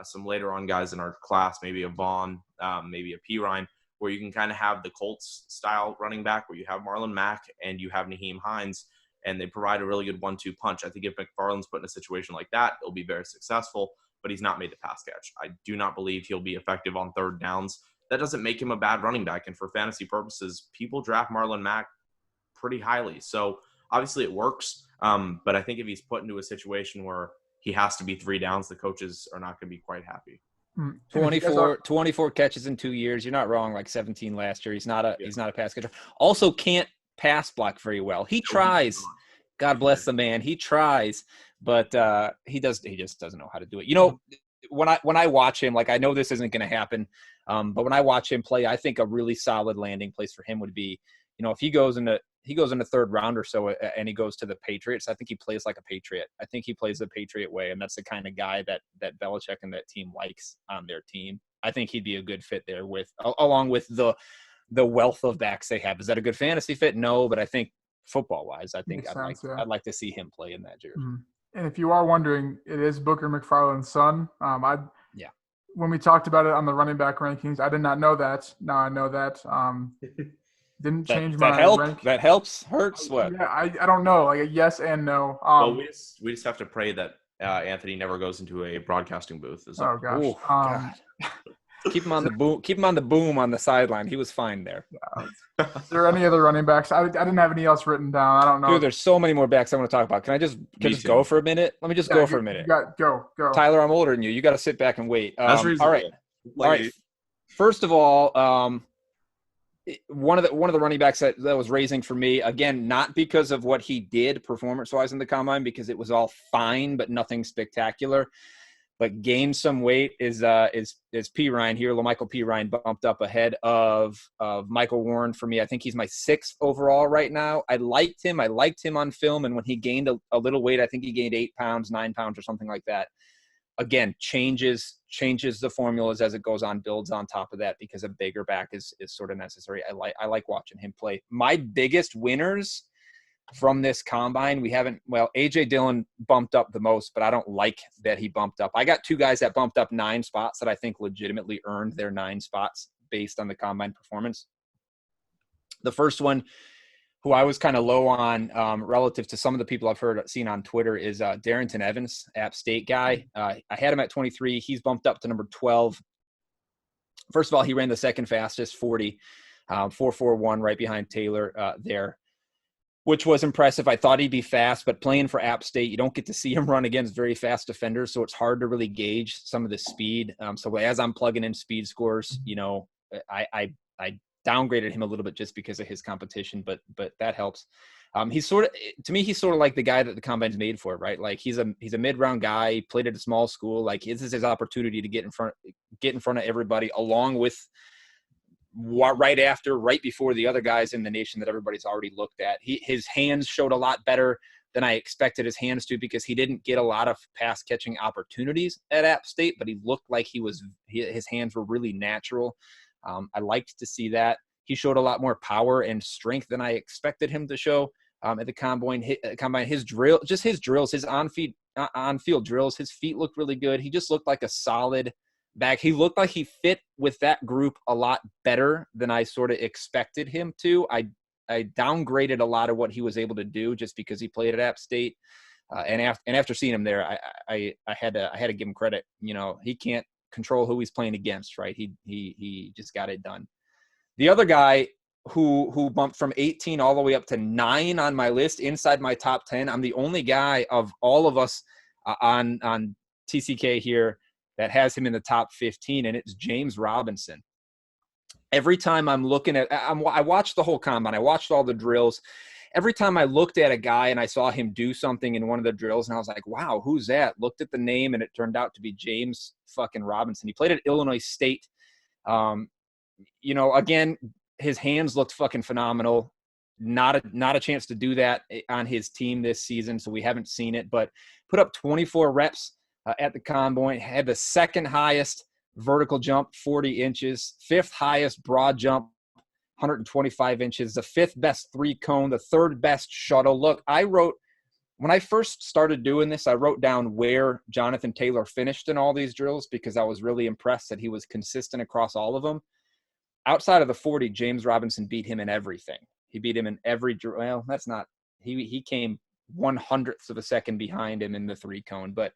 some later on guys in our class, maybe a Vaughn, maybe a Pirine, where you can kind of have the Colts style running back where you have Marlon Mack and you have Naheem Hines, and they provide a really good 1-2 punch. I think if McFarland's put in a situation like that, it'll be very successful, but he's not made the pass catch. I do not believe he'll be effective on third downs. That doesn't make him a bad running back. And for fantasy purposes, people draft Marlon Mack pretty highly. So obviously it works. But I think if he's put into a situation where he has to be 3 downs, the coaches are not going to be quite happy. 24 catches in 2 years. You're not wrong. Like 17 last year. He's not a pass catcher. Also can't pass block very well. He tries. God bless the man. He tries, but he just doesn't know how to do it. When I watch him, like, I know this isn't going to happen, but when I watch him play, I think a really solid landing place for him would be, if he goes in the third round or so and he goes to the Patriots, I think he plays like a Patriot. I think he plays the Patriot way, and that's the kind of guy that Belichick and that team likes on their team. I think he'd be a good fit there along with the wealth of backs they have. Is that a good fantasy fit? No, but I think football wise, I think I'd like to see him play in that jersey. And if you are wondering, it is Booker McFarland's son. Yeah. When we talked about it on the running back rankings, I did not know that. Now I know that. Didn't change That my help? rank. That helps? Hurts? What? Yeah, I don't know. Like a yes and no. Well, we just have to pray that Anthony never goes into a broadcasting booth. Oh gosh. Oh God. Keep him on the boom. Keep him on the boom on the sideline. He was fine there. Is there any other running backs? I didn't have any else written down. I don't know. Dude, there's so many more backs I want to talk about. Can I just go for a minute? Let me just go for a minute. Go. Tyler, I'm older than you. You got to sit back and wait. That's reasonable. All right. First of all, one of the running backs that was raising for me, again, not because of what he did performance-wise in the combine, because it was all fine, but nothing spectacular. But gained some weight is P. Ryan here. LaMichael P. Ryan bumped up ahead of Michael Warren for me. I think he's my 6th overall right now. I liked him on film, and when he gained a little weight, I think he gained 8 pounds, 9 pounds, or something like that. Again, changes the formulas as it goes on, builds on top of that, because a bigger back is sort of necessary. I like watching him play. My biggest winners from this combine, AJ Dillon bumped up the most, but I don't like that he bumped up. I got 2 guys that bumped up 9 spots that I think legitimately earned their 9 spots based on the combine performance. The first one, who I was kind of low on relative to some of the people I've seen on Twitter, is Darrington Evans, App State guy. I had him at 23. He's bumped up to number 12. First of all, he ran the second fastest 40, 4.41, right behind Taylor there, which was impressive. I thought he'd be fast, but playing for App State, you don't get to see him run against very fast defenders, so it's hard to really gauge some of the speed. So as I'm plugging in speed scores, I downgraded him a little bit just because of his competition, but that helps. He's sort of like the guy that the combine's made for, right? Like he's a mid-round guy. He played at a small school. Like this is his opportunity to get in front of everybody, along with right before the other guys in the nation that everybody's already looked at. His hands showed a lot better than I expected his hands to, because he didn't get a lot of pass catching opportunities at App State, but he looked like his hands were really natural. I liked to see that. He showed a lot more power and strength than I expected him to show at the combine. His drills, his on-field drills, his feet looked really good. He just looked like a solid back. He looked like he fit with that group a lot better than I sort of expected him to. I downgraded a lot of what he was able to do just because he played at App State. And after seeing him there, I had to give him credit. He can't control who he's playing against, right? He just got it done. The other guy who bumped from 18 all the way up to 9 on my list, inside my top 10. I'm the only guy of all of us on TCK here that has him in the top 15, and it's James Robinson. Every time I'm looking at, I watched the whole combine. I watched all the drills. Every time I looked at a guy and I saw him do something in one of the drills, and I was like, wow, who's that? Looked at the name, and it turned out to be James fucking Robinson. He played at Illinois State. Again, his hands looked fucking phenomenal. Not a chance to do that on his team this season, so we haven't seen it, but put up 24 reps at the combine, had the second highest vertical jump, 40 inches, 5th highest broad jump, 125 inches, the 5th best 3-cone, the 3rd best shuttle. Look, when I first started doing this, I wrote down where Jonathan Taylor finished in all these drills, because I was really impressed that he was consistent across all of them. Outside of the 40, James Robinson beat him in everything. He beat him in every drill. Well, that's not – he came 1/100th of a second behind him in the 3-cone, but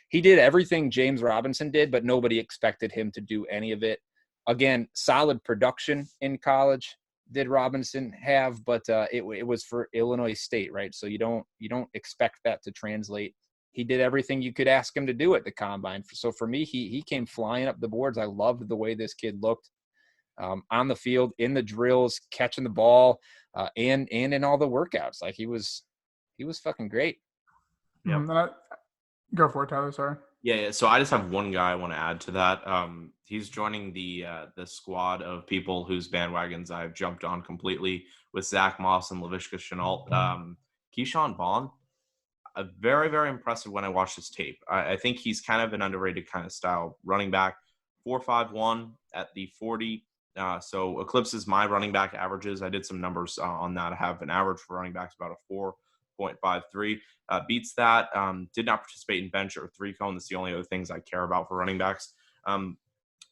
he did everything James Robinson did, but nobody expected him to do any of it. Again, solid production in college did Robinson have, but it was for Illinois State, right? So you don't expect that to translate. He did everything you could ask him to do at the combine. So for me, he came flying up the boards. I loved the way this kid looked on the field, in the drills, catching the ball, and in all the workouts. Like he was fucking great. Yeah. Go for it, Tyler. Sorry. Yeah. So I just have one guy I want to add to that. He's joining the squad of people whose bandwagons I've jumped on completely with Zach Moss and Laviska Shenault. Keyshawn Vaughn, very, very impressive when I watched his tape. I think he's kind of an underrated kind of style running back. 4.51 at the 40. So eclipses my running back averages. I did some numbers on that. I have an average for running backs about a 4.53. Beats that. Did not participate in bench or three cone. That's the only other things I care about for running backs.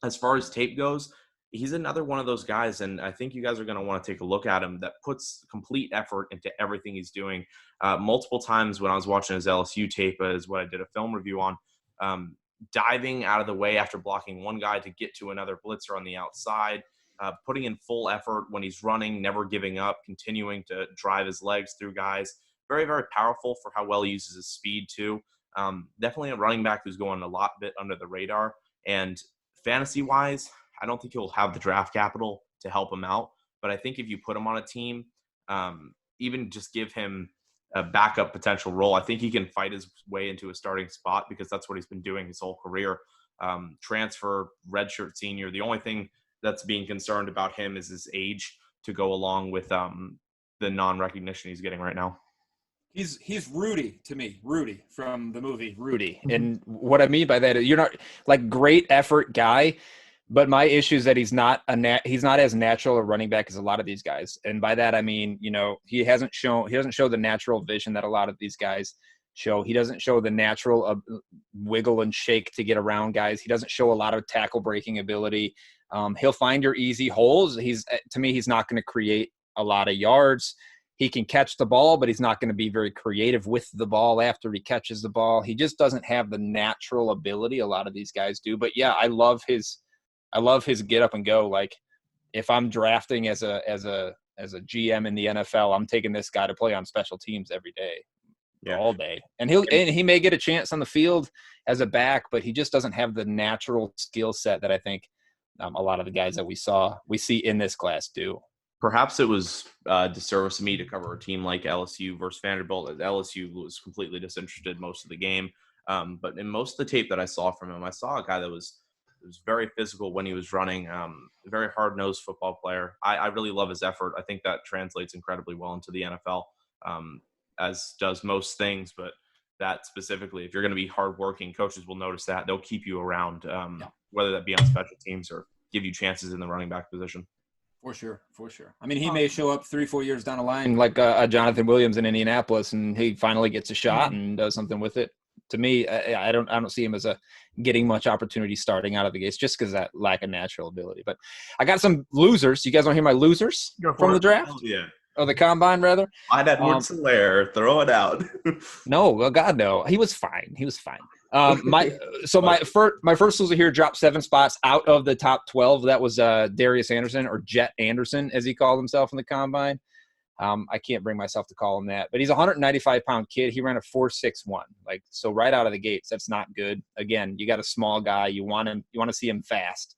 As far as tape goes, he's another one of those guys, and I think you guys are going to want to take a look at him, that puts complete effort into everything he's doing. Multiple times when I was watching his LSU tape, is what I did a film review on, diving out of the way after blocking one guy to get to another blitzer on the outside, putting in full effort when he's running, never giving up, continuing to drive his legs through guys. Very, very powerful for how well he uses his speed too. Definitely a running back who's going a bit under the radar. And fantasy-wise, I don't think he'll have the draft capital to help him out. But I think if you put him on a team, even just give him a backup potential role, I think he can fight his way into a starting spot, because that's what he's been doing his whole career. Transfer, redshirt senior. The only thing that's being concerned about him is his age, to go along with the non-recognition he's getting right now. He's Rudy to me, Rudy from the movie Rudy. And what I mean by that is, you're not like great effort guy, but my issue is that he's not as natural a running back as a lot of these guys. And by that I mean, he doesn't show the natural vision that a lot of these guys show. He doesn't show the natural wiggle and shake to get around guys. He doesn't show a lot of tackle breaking ability. He'll find your easy holes. To me, he's not going to create a lot of yards. He can catch the ball, but he's not going to be very creative with the ball after he catches the ball. He just doesn't have the natural ability a lot of these guys do. But yeah, I love his get up and go. Like, if I'm drafting as a GM in the NFL, I'm taking this guy to play on special teams every day, all day. And he may get a chance on the field as a back, but he just doesn't have the natural skill set that I think a lot of the guys that we see in this class do. Perhaps it was a disservice to me to cover a team like LSU versus Vanderbilt, as LSU was completely disinterested most of the game. But in most of the tape that I saw from him, I saw a guy that was very physical when he was running, a very hard-nosed football player. I really love his effort. I think that translates incredibly well into the NFL, as does most things. But that specifically, if you're going to be hardworking, coaches will notice that. They'll keep you around, whether that be on special teams or give you chances in the running back position. For sure. I mean, he may show up 3-4 years down the line like a Jonathan Williams in Indianapolis, and he finally gets a shot and does something with it. To me, I don't see him as getting much opportunity starting out of the gates, just because that lack of natural ability. But I got some losers. You guys want to hear my losers from the draft? Oh, yeah. Or the combine, rather? I'd Edwards-Helaire. Throw it out. No, well, God, no. He was fine. My first loser here dropped 7 spots out of the top 12. That was Darius Anderson, or Jet Anderson, as he called himself in the combine. I can't bring myself to call him that, but he's a 195-pound kid. He ran a 4.61. So right out of the gates, that's not good. Again, you got a small guy. You want to see him fast.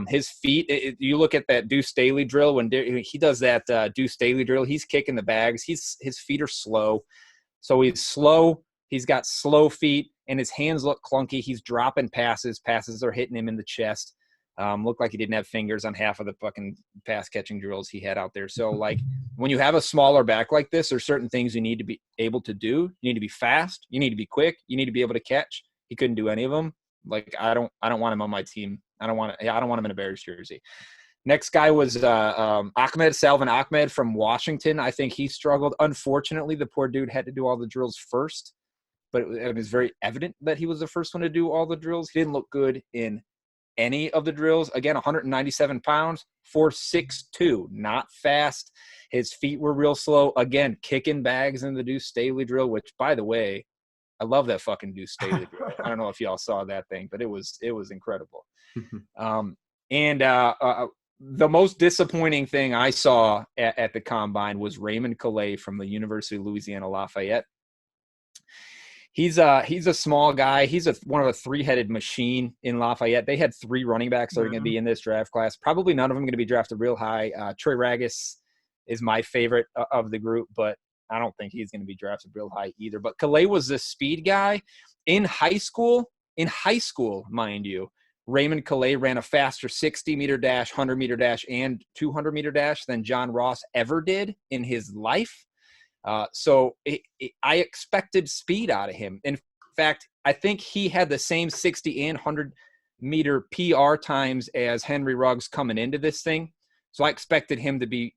His feet, you look at that Deuce Staley drill, when he does that Deuce Staley drill, he's kicking the bags. His feet are slow. So he's slow. He's got slow feet, and his hands look clunky. He's dropping passes. Passes are hitting him in the chest. Looked like he didn't have fingers on half of the fucking pass catching drills he had out there. So when you have a smaller back like this, there's certain things you need to be able to do. You need to be fast. You need to be quick. You need to be able to catch. He couldn't do any of them. I don't want him on my team. I don't want him in a Bears jersey. Next guy was Salvin Ahmed from Washington. I think he struggled. Unfortunately, the poor dude had to do all the drills first, but it was very evident that he was the first one to do all the drills. He didn't look good in any of the drills. Again, 197 pounds, 4.62, not fast. His feet were real slow. Again, kicking bags in the Deuce Staley drill, which, by the way, I love that fucking Deuce Staley drill. I don't know if y'all saw that thing, but it was incredible. The most disappointing thing I saw at the combine was Raymond Calais from the University of Louisiana Lafayette. He's a small guy. He's one of a 3-headed machine in Lafayette. They had 3 running backs that are going to be in this draft class. Probably none of them going to be drafted real high. Troy Ragas is my favorite of the group, but I don't think he's going to be drafted real high either. But Calais was the speed guy in high school. In high school, mind you, Raymond Calais ran a faster 60-meter dash, 100-meter dash, and 200-meter dash than John Ross ever did in his life. So I expected speed out of him. In fact, I think he had the same 60 and 100-meter PR times as Henry Ruggs coming into this thing. So I expected him to be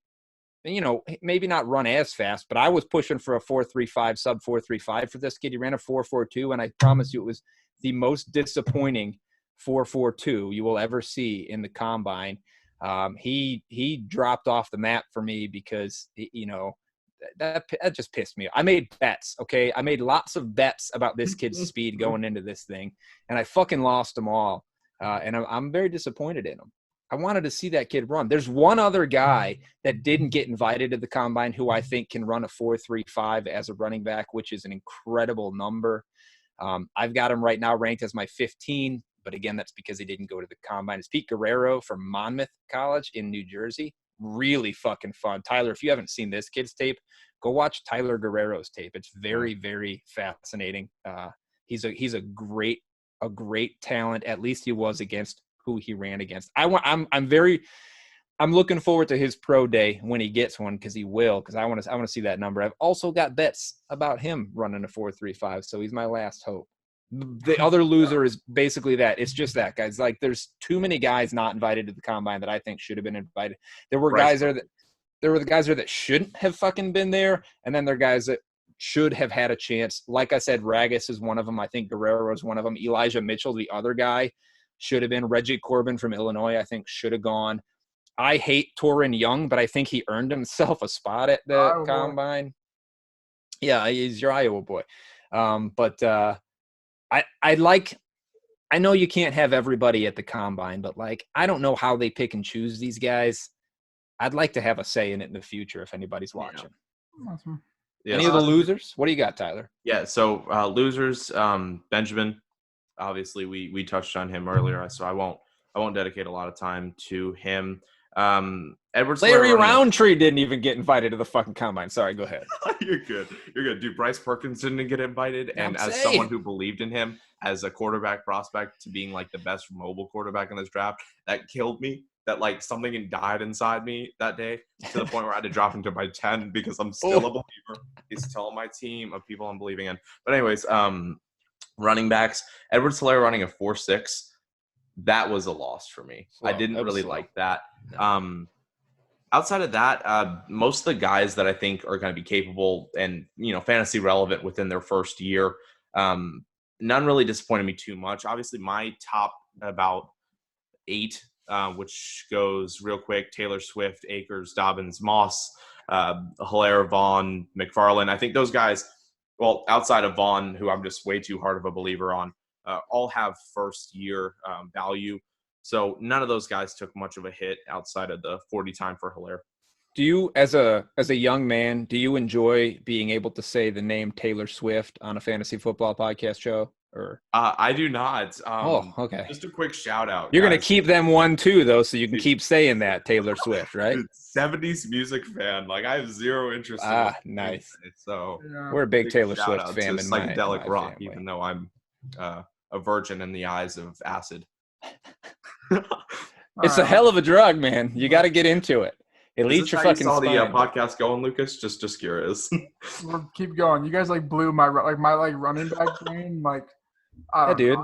maybe not run as fast, but I was pushing for a 4.35, sub 4.35 for this kid. He ran a 4.42, and I promise you it was the most disappointing 4.42 you will ever see in the combine. He dropped off the map for me because, that just pissed me off. I made bets, okay? I made lots of bets about this kid's speed going into this thing, and I fucking lost them all. And I'm very disappointed in him. I wanted to see that kid run. There's one other guy that didn't get invited to the combine who I think can run a 4.35 as a running back, which is an incredible number. I've got him right now ranked as my 15, but again, that's because he didn't go to the combine. It's Pete Guerrero from Monmouth College in New Jersey. Really fucking fun. Tyler, if you haven't seen this kid's tape, go watch Tyler Guerrero's tape. It's very, very fascinating. He's a great talent. At least he was against who he ran against. I'm looking forward to his pro day when he gets one, because he will, because I want to see that number. I've also got bets about him running a 4.35, so he's my last hope. The other loser is basically that. It's just that, guys. Like, there's too many guys not invited to the combine that I think should have been invited. There were guys there that shouldn't have fucking been there, and then there are guys that should have had a chance. Like I said, Ragus is one of them. I think Guerrero is one of them. Elijah Mitchell, the other guy, should have been. Reggie Corbin from Illinois, I think, should have gone. I hate Torrin Young, but I think he earned himself a spot at the combine. Yeah, he's your Iowa boy. I know you can't have everybody at the combine, but I don't know how they pick and choose these guys. I'd like to have a say in it in the future if anybody's watching. Yeah. Awesome. Yes. Any of the losers? What do you got, Tyler? Yeah, so losers, Benjamin. Obviously, we touched on him earlier, so I won't dedicate a lot of time to him. Larry Roundtree didn't even get invited to the fucking combine. Sorry, go ahead. You're good. Dude, Bryce Perkins didn't get invited, and as someone who believed in him as a quarterback prospect to being the best mobile quarterback in this draft, that killed me. That something died inside me that day, to the point where I had to drop him to my 10 because I'm still a believer. He's still on my team of people I'm believing in. But anyways, running backs, Edwards-Helaire running a 4.6. That was a loss for me. I didn't really like that. No. Outside of that, most of the guys that I think are going to be capable and, fantasy relevant within their first year, none really disappointed me too much. Obviously, my top about 8, which goes real quick: Taylor Swift, Akers, Dobbins, Moss, Hilaire, Vaughn, McFarland. I think those guys, well, outside of Vaughn, who I'm just way too hard of a believer on, all have first year value. So none of those guys took much of a hit outside of the 40 time for Hilaire. Do you, as a young man, do you enjoy being able to say the name Taylor Swift on a fantasy football podcast show? Or I do not. Okay. Just a quick shout out. You're going to keep them 1 too, though, so you can keep saying that Taylor Swift, right? Dude, 70s music fan. I have zero interest in it. Nice. So we're a big Taylor Swift fan. To psychedelic rock, family. Even though I'm a virgin in the eyes of acid. It's a hell of a drug, man. You got to get into it. It leads your fucking spine. You saw the podcast going, Lucas? Just curious. We'll keep going. You guys blew my running back brain. Yeah, dude.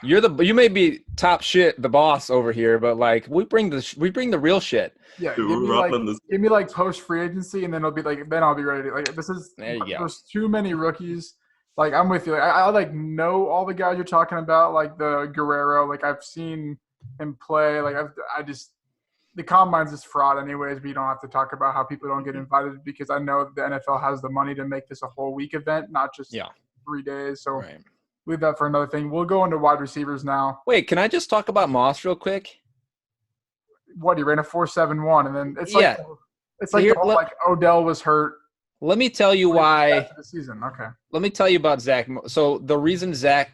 You may be top shit, the boss over here, but we bring the real shit. Yeah, give me post free agency, and then it'll be then I'll be ready. This is there you go. There's too many rookies. I'm with you. I know all the guys you're talking about, the Guerrero. I've seen him play. The combine's just fraud anyways, but you don't have to talk about how people don't get invited, because I know the NFL has the money to make this a whole week event, not just 3 days. So leave that for another thing. We'll go into wide receivers now. Wait, can I just talk about Moss real quick? What, he ran a 4.71, and then it's Odell was hurt. Let me tell you why. The season. Okay. Let me tell you about Zach. So the reason Zach,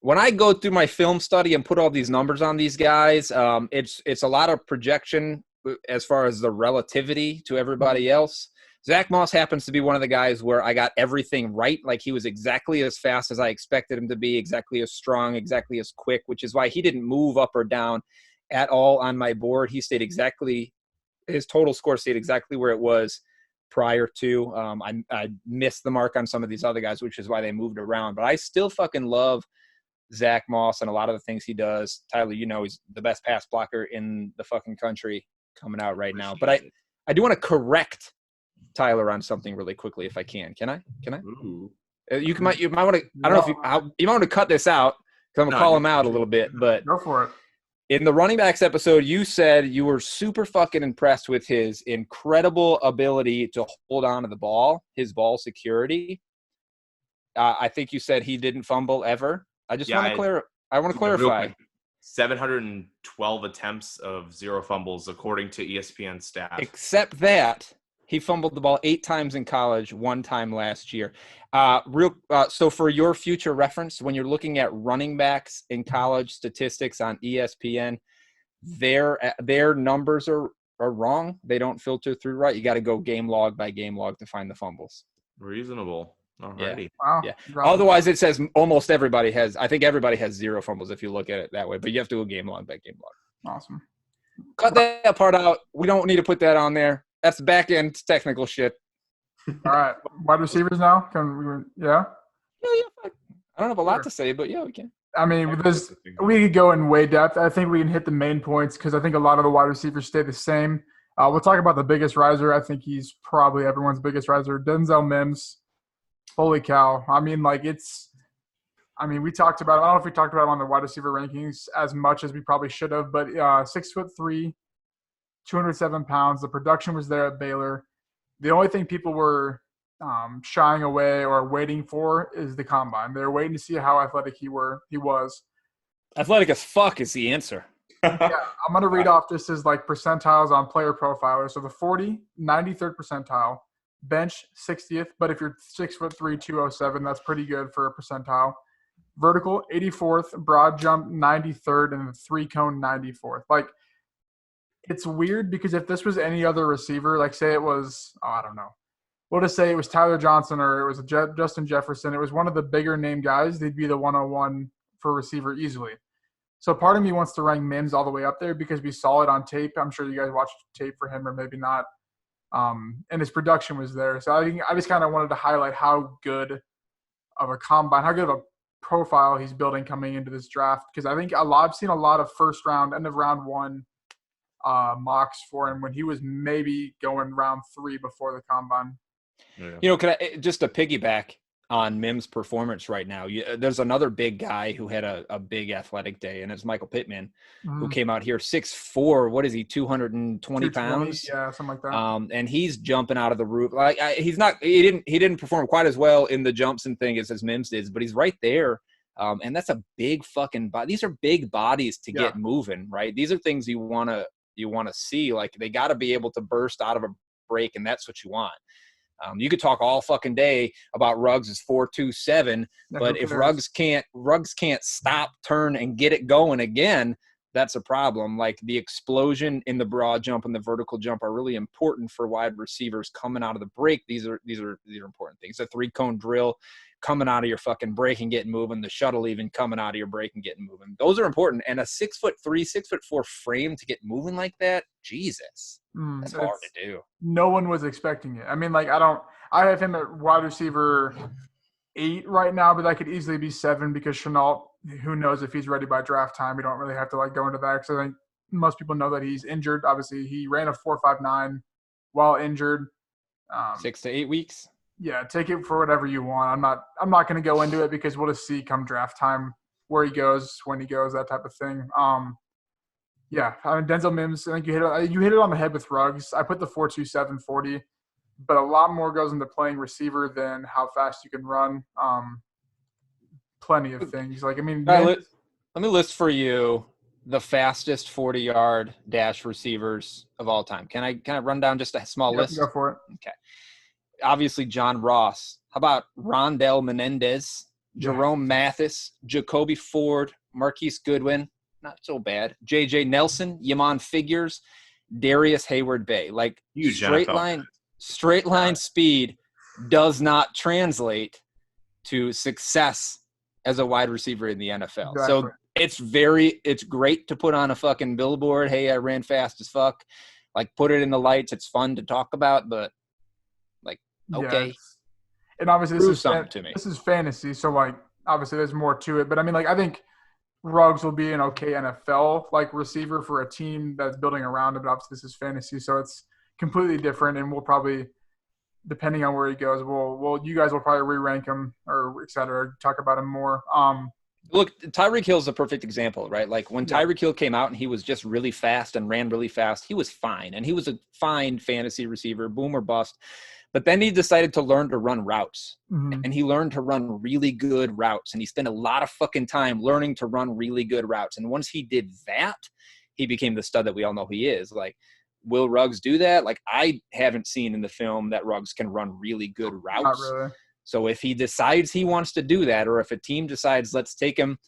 when I go through my film study and put all these numbers on these guys, it's a lot of projection as far as the relativity to everybody else. Zach Moss happens to be one of the guys where I got everything right. He was exactly as fast as I expected him to be, exactly as strong, exactly as quick, which is why he didn't move up or down at all on my board. He stayed his total score stayed exactly where it was prior to. I missed the mark on some of these other guys, which is why they moved around. But I still fucking love Zach Moss and a lot of the things he does. Tyler, he's the best pass blocker in the fucking country coming out right now. But I do want to correct Tyler on something really quickly if I can. Can I? Ooh. You might want to. I don't know if you might want to cut this out because I'm gonna call him out a little bit. But Go for it. in the running backs episode, you said you were super fucking impressed with his incredible ability to hold on to the ball, his ball security. I think you said he didn't fumble ever. I just want to I want to clarify. 712 attempts of 0 fumbles, according to ESPN stats. Except that he fumbled the ball 8 times in college, 1 time last year. So for your future reference, when you're looking at running backs in college statistics on ESPN, their numbers are wrong. They don't filter through right. You got to go game log by game log to find the fumbles. Reasonable. Alrighty. Yeah. Wow. Yeah. Otherwise, it says almost everybody has. I think everybody has 0 fumbles if you look at it that way. But you have to go game log by game log. Awesome. Cut that part out. We don't need to put that on there. That's back end technical shit. All right. Wide receivers now? Yeah? Yeah. I don't have a lot to say, but yeah, we can. I mean, we could go in way depth. I think we can hit the main points because I think a lot of the wide receivers stay the same. We'll talk about the biggest riser. I think he's probably everyone's biggest riser, Denzel Mims. Holy cow. I mean, we talked about – I don't know if we talked about him on the wide receiver rankings as much as we probably should have, but 6'3", 207 pounds. The production was there at Baylor. The only thing people were shying away or waiting for is the combine. They were waiting to see how athletic he was. Athletic as fuck is the answer. Yeah, I'm going to read off just his percentiles on Player Profiler. So the 40, 93rd percentile. Bench 60th, but if you're 6'3", 207, that's pretty good for a percentile. Vertical 84th, broad jump 93rd, and the 3-cone 94th. It's weird because if this was any other receiver, say it was, I don't know, we'll just say it was Tyler Johnson or it was Justin Jefferson, it was one of the bigger name guys, they'd be the 101 for receiver easily. So part of me wants to rank Mims all the way up there because we saw it on tape. I'm sure you guys watched tape for him or maybe not. And his production was there. So I just kind of wanted to highlight how good of a combine, how good of a profile he's building coming into this draft. Because I think I've seen a lot of first round, end of round 1 mocks for him when he was maybe going round 3 before the combine. Yeah. Can I just a piggyback on Mims' performance right now? There's another big guy who had a big athletic day, and it's Michael Pittman, who came out here 6'4". What is he? 220 pounds? Yeah, something like that. And he's jumping out of the roof. He didn't perform quite as well in the jumps and things as Mims did, but he's right there. And that's a big fucking body. These are big bodies to get moving, right? These are things you want to see. They got to be able to burst out of a break, and that's what you want. You could talk all fucking day about Ruggs is 4.27, but if Ruggs can't stop, turn, and get it going again, that's a problem. The explosion in the broad jump and the vertical jump are really important for wide receivers coming out of the break. These are important things. The 3-cone drill coming out of your fucking break and getting moving, the shuttle even coming out of your break and getting moving. Those are important. And a 6'3", 6'4" frame to get moving like that, Jesus. That's hard to do. No one was expecting it. I mean, I have him at wide receiver 8 right now, but that could easily be 7 because Chenault, who knows if he's ready by draft time. We don't really have to go into that because I think most people know that he's injured. Obviously, he ran a 4.59 while injured. 6 to 8 weeks. Yeah, take it for whatever you want. I'm not going to go into it because we'll just see come draft time where he goes, when he goes, that type of thing. Yeah, Denzel Mims, I think you hit it on the head with Ruggs. I put the 4.27 40, but a lot more goes into playing receiver than how fast you can run. Plenty of things. Let me list for you the fastest 40-yard dash receivers of all time. Can I run down just a small list? Go for it. Okay. Obviously, John Ross. How about Rondell Menendez, Jerome Mathis, Jacoby Ford, Marquise Goodwin? Not so bad. J.J. Nelson, Yamon Figures, Darius Hayward-Bay. Huge straight line speed does not translate to success as a wide receiver in the NFL. Exactly. So it's great to put on a fucking billboard. Hey, I ran fast as fuck. Put it in the lights. It's fun to talk about, but okay. Yes. And obviously this is fantasy. So obviously there's more to it, but I think Ruggs will be an okay NFL receiver for a team that's building around him. But obviously this is fantasy. So it's completely different, and we'll probably, depending on where he goes, you guys will probably re-rank him or et cetera, talk about him more. Look, Tyreek Hill is a perfect example, right? Like when Yeah. Tyreek Hill came out and he was just really fast and ran really fast, he was fine. And he was a fine fantasy receiver, boom or bust. But then he decided to learn to run routes. Mm-hmm. And he learned to run really good routes. And he spent a lot of fucking time learning to run really good routes. And once he did that, he became the stud that we all know he is. Like, will Ruggs do that? Like, I haven't seen in the film that Ruggs can run really good routes. Not really. So if he decides he wants to do that, or if a team decides, let's take him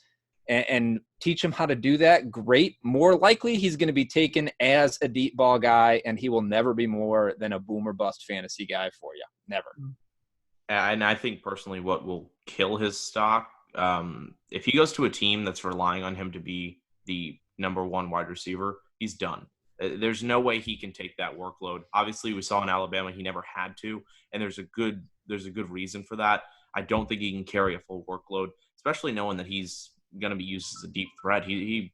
and teach him how to do that, great. More likely he's going to be taken as a deep ball guy, and he will never be more than a boom or bust fantasy guy for you. Never. And I think personally what will kill his stock, if he goes to a team that's relying on him to be the number one wide receiver, he's done. There's no way he can take that workload. Obviously, we saw in Alabama he never had to, and there's a good reason for that. I don't think he can carry a full workload, especially knowing that he's going to be used as a deep threat. He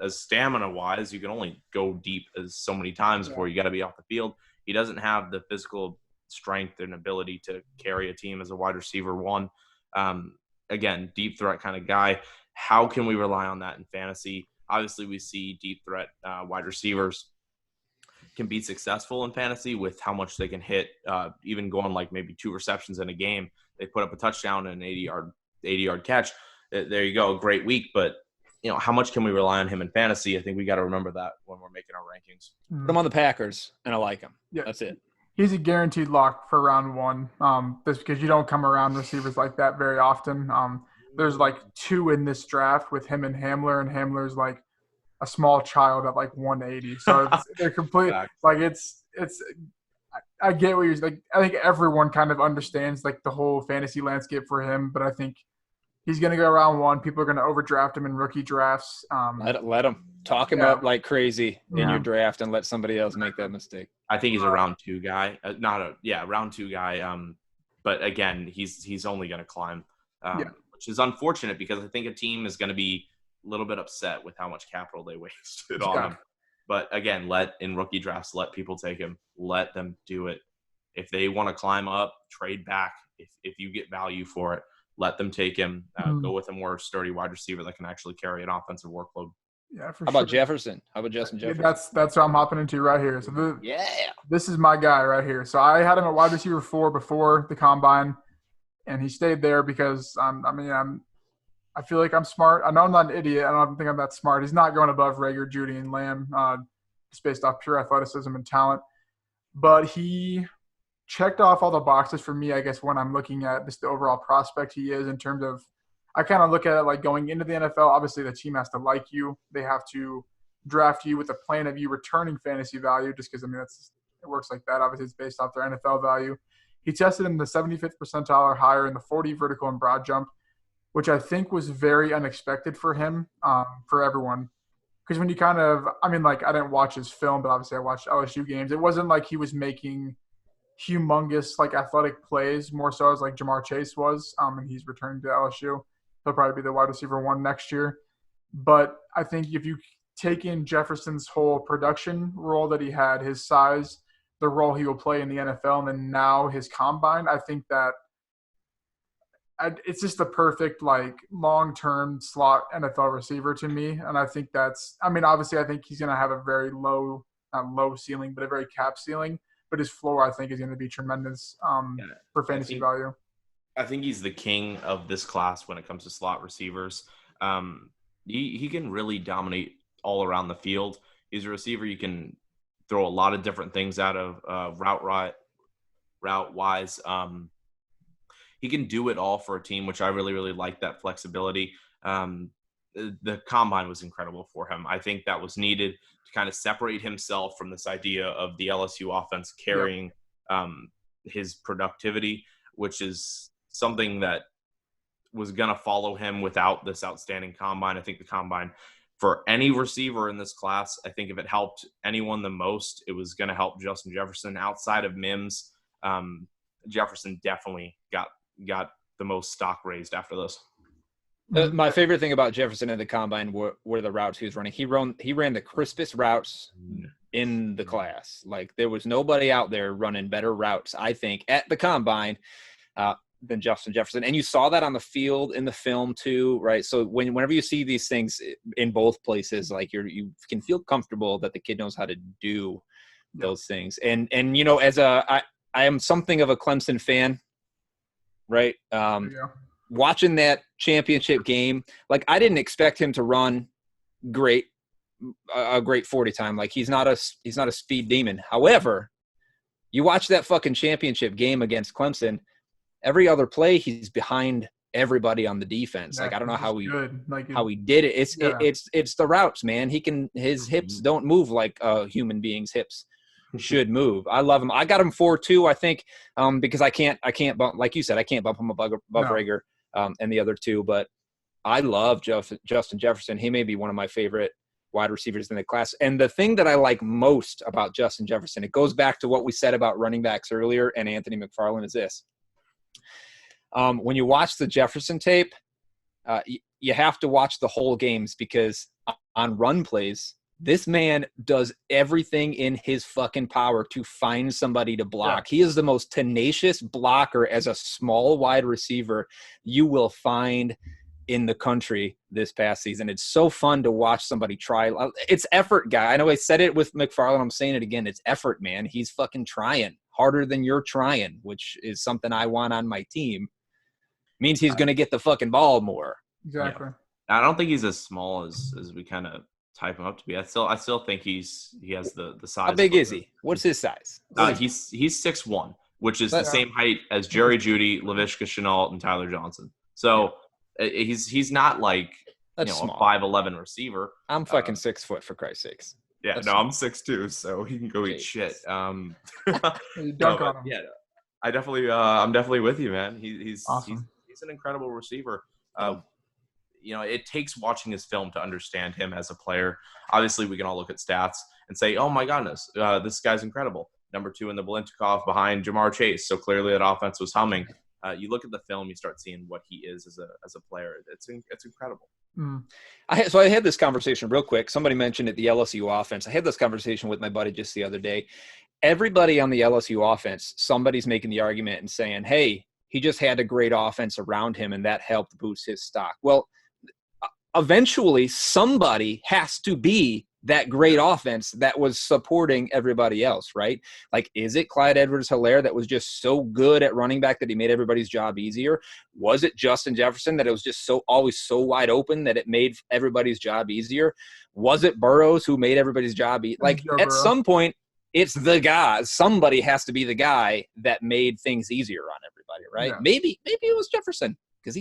as stamina-wise, you can only go deep as so many times before you got to be off the field. He doesn't have the physical strength and ability to carry a team as a wide receiver one. Again, deep threat kind of guy. How can we rely on that in fantasy? Obviously, we see deep threat wide receivers can be successful in fantasy with how much they can hit, even going like maybe 2 receptions in a game. They put up a touchdown and an 80-yard catch. There you go, a great week. But how much can we rely on him in fantasy? I think we got to remember that when we're making our rankings. Put him on the Packers, and I like him. Yeah, that's it. He's a guaranteed lock for round 1. Just because you don't come around receivers like that very often. There's like 2 in this draft with him and Hamler, and Hamler's like a small child at like 180. So they're complete. Like it's. I get what you're like. I think everyone kind of understands like the whole fantasy landscape for him, but I think he's going to go round 1. People are going to overdraft him in rookie drafts. Let him talk him up like crazy in your draft, and let somebody else make that mistake. I think he's a round 2 guy, round 2 guy. But again, he's only going to climb, which is unfortunate because I think a team is going to be a little bit upset with how much capital they wasted on him. But again, in rookie drafts, let people take him. Let them do it. If they want to climb up, trade back. If you get value for it, let them take him. Go with a more sturdy wide receiver that can actually carry an offensive workload. Yeah, for How about Jefferson? How about Justin Jefferson? That's what I'm hopping into right here. So this is my guy right here. So I had him at wide receiver 4 before the combine, and he stayed there because I feel like I'm smart. I know I'm not an idiot. I don't think I'm that smart. He's not going above Rager, Judy, and Lamb, just based off pure athleticism and talent. But he checked off all the boxes for me, I guess, when I'm looking at just the overall prospect he is in terms of – I kind of look at it like going into the NFL. Obviously, the team has to like you. They have to draft you with a plan of you returning fantasy value just because, it works like that. Obviously, it's based off their NFL value. He tested in the 75th percentile or higher in the 40 vertical and broad jump, which I think was very unexpected for him, for everyone. Because when you I didn't watch his film, but obviously I watched LSU games. It wasn't like he was making humongous, like, athletic plays, more so as like Jamar Chase was, and he's returning to LSU. He'll probably be the wide receiver 1 next year. But I think if you take in Jefferson's whole production role that he had, his size, the role he will play in the NFL, and then now his combine, I think that it's just the perfect, like, long-term slot NFL receiver to me. And I think obviously I think he's going to have a very low, not low ceiling, but a very cap ceiling. But his floor, I think, is going to be tremendous for fantasy value. I think he's the king of this class when it comes to slot receivers. He can really dominate all around the field. He's a receiver you can throw a lot of different things out of route-wise. He can do it all for a team, which I really, really like that flexibility. The combine was incredible for him. I think that was needed to kind of separate himself from this idea of the LSU offense carrying his productivity, which is something that was going to follow him without this outstanding combine. I think the combine for any receiver in this class, I think if it helped anyone the most, it was going to help Justin Jefferson. Outside of Mims, Jefferson definitely got the most stock raised after this. My favorite thing about Jefferson in the combine were the routes he was running. He ran the crispest routes in the class. Like there was nobody out there running better routes, I think, at the combine than Justin Jefferson. And you saw that on the field in the film too, right? So whenever you see these things in both places, like you can feel comfortable that the kid knows how to do those things. And you know, I am something of a Clemson fan, right? Watching that championship game, like I didn't expect him to run a great 40 time. Like he's not a speed demon. However, you watch that fucking championship game against Clemson, every other play he's behind everybody on the defense. Like I don't know how he did it. It's the routes, man. His hips don't move like a human being's hips should move. I love him. I got him 4-2, I think, because I can't bump, like you said, I can't bump him above Rager and the other two. But I love Justin Jefferson. He may be one of my favorite wide receivers in the class. And the thing that I like most about Justin Jefferson, it goes back to what we said about running backs earlier and Anthony McFarland, is this. When you watch the Jefferson tape, you have to watch the whole games because on run plays, this man does everything in his fucking power to find somebody to block. Yeah. He is the most tenacious blocker as a small wide receiver you will find in the country this past season. It's so fun to watch somebody try. It's effort, guy. I know I said it with McFarland. I'm saying it again. It's effort, man. He's fucking trying harder than you're trying, which is something I want on my team. Means he's going to get the fucking ball more. Exactly. Yeah. I don't think he's as small as we kind of type him up to be. I still think he has the size. How big is he? What's his size? He's 6'1", which is the same height as Jerry Jeudy, Laviska Shenault, and Tyler Johnson. So he's not like a 5'11" receiver. I'm fucking 6 foot for Christ's sakes. Yeah, no, I'm 6'2", so he can go eat shit. You dunk on him. Yeah, I'm definitely with you, man. He's awesome. He's an incredible receiver. It takes watching his film to understand him as a player. Obviously, we can all look at stats and say, "Oh my goodness, this guy's incredible." Number 2 in the Biletnikoff behind Jamar Chase. So clearly, that offense was humming. You look at the film, you start seeing what he is as a player. It's incredible. Mm. So I had this conversation real quick. Somebody mentioned it, the LSU offense. I had this conversation with my buddy just the other day. Everybody on the LSU offense, somebody's making the argument and saying, hey, he just had a great offense around him and that helped boost his stock. Well, eventually somebody has to be that great offense that was supporting everybody else, right? Like, is it Clyde Edwards-Helaire that was just so good at running back that he made everybody's job easier? Was it Justin Jefferson that it was just always so wide open that it made everybody's job easier? Was it Burrows who made everybody's job at some point, it's the guy. Somebody has to be the guy that made things easier on everybody, right? Yeah. Maybe it was Jefferson because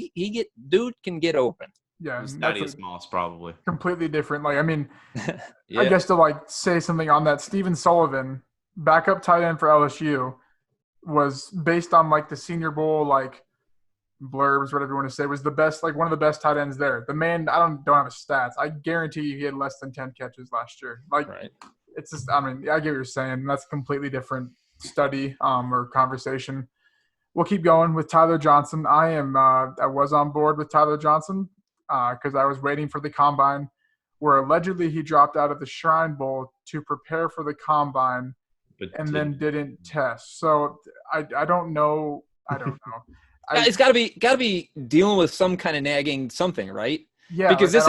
dude can get open. Yeah, Thaddeus Moss probably completely different. Like, I mean, I guess to say something on that, Steven Sullivan, backup tight end for LSU, was based on the Senior Bowl blurbs, whatever you want to say, was the best, one of the best tight ends there. The man, I don't have his stats. I guarantee you he had less than 10 catches last year. Right. It's just, I mean, I get what you're saying. That's a completely different study or conversation. We'll keep going with Tyler Johnson. I was on board with Tyler Johnson because I was waiting for the combine where allegedly he dropped out of the Shrine Bowl to prepare for the combine then didn't test. So I don't know. I don't know. It's got to be dealing with some kind of nagging something, right? Yeah. Because this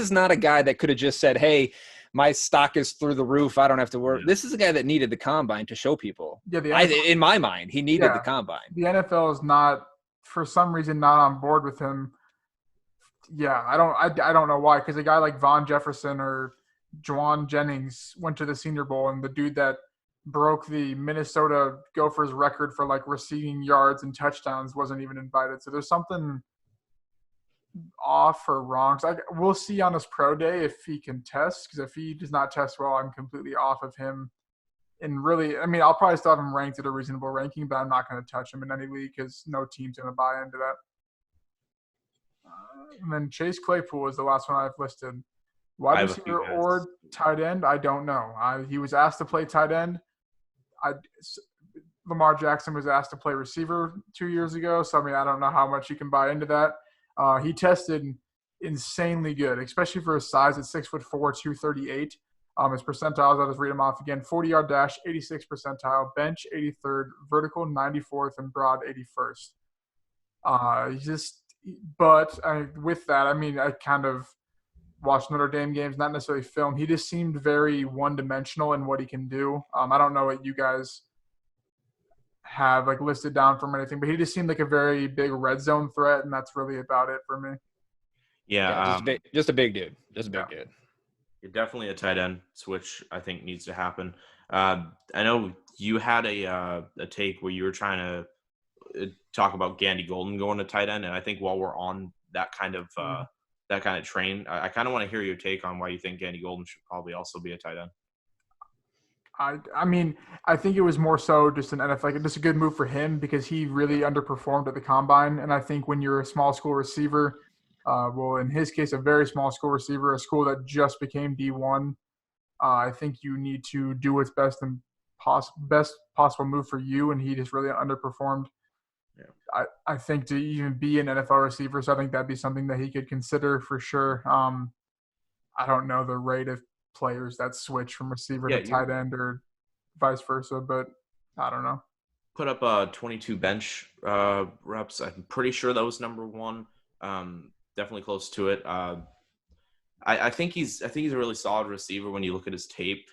is not a guy that could have just said, "Hey, my stock is through the roof. I don't have to worry." Yeah. This is a guy that needed the combine to show people. Yeah, in my mind, he needed the combine. The NFL is not, for some reason, not on board with him. Yeah, I don't know why. Because a guy like Von Jefferson or Juwan Jennings went to the Senior Bowl, and the dude that broke the Minnesota Gophers record for receiving yards and touchdowns wasn't even invited. So there's something off or wrong. So we'll see on his pro day if he can test, because if he does not test well, I'm completely off of him. And really, I mean, I'll probably still have him ranked at a reasonable ranking, but I'm not going to touch him in any league because no team's going to buy into that. And then Chase Claypool is the last one I've listed. Wide receiver or tight end, I don't know. He was asked to play tight end. Lamar Jackson was asked to play receiver 2 years ago, so I mean, I don't know how much you can buy into that. He tested insanely good, especially for his size at 6'4", 238. His percentiles, I'll just read them off again. 40-yard dash, 86th percentile. Bench, 83rd. Vertical, 94th. And broad, 81st. With that, I mean, I kind of watched Notre Dame games, not necessarily film. He just seemed very one-dimensional in what he can do. I don't know what you guys have like listed down from anything, but he just seemed like a very big red zone threat, and that's really about it for me. Yeah, just a big dude. Just a big dude. You're definitely a tight end switch. I think needs to happen. I know you had a take where you were trying to talk about Gandy Golden going to tight end, and I think while we're on that kind of train, I kind of want to hear your take on why you think Gandy Golden should probably also be a tight end. I mean, I think it was more so just an NFL, like just a good move for him because he really underperformed at the combine. And I think when you're a small school receiver, in his case, a very small school receiver, a school that just became D1, I think you need to do what's best and best possible move for you. And he just really underperformed. Yeah. I think to even be an NFL receiver, so I think that'd be something that he could consider for sure. I don't know the rate of players that switch from receiver to tight end or vice versa, but I don't know. Put up 22 bench reps. I'm pretty sure that was number one. Definitely close to it. I think he's a really solid receiver when you look at his tape.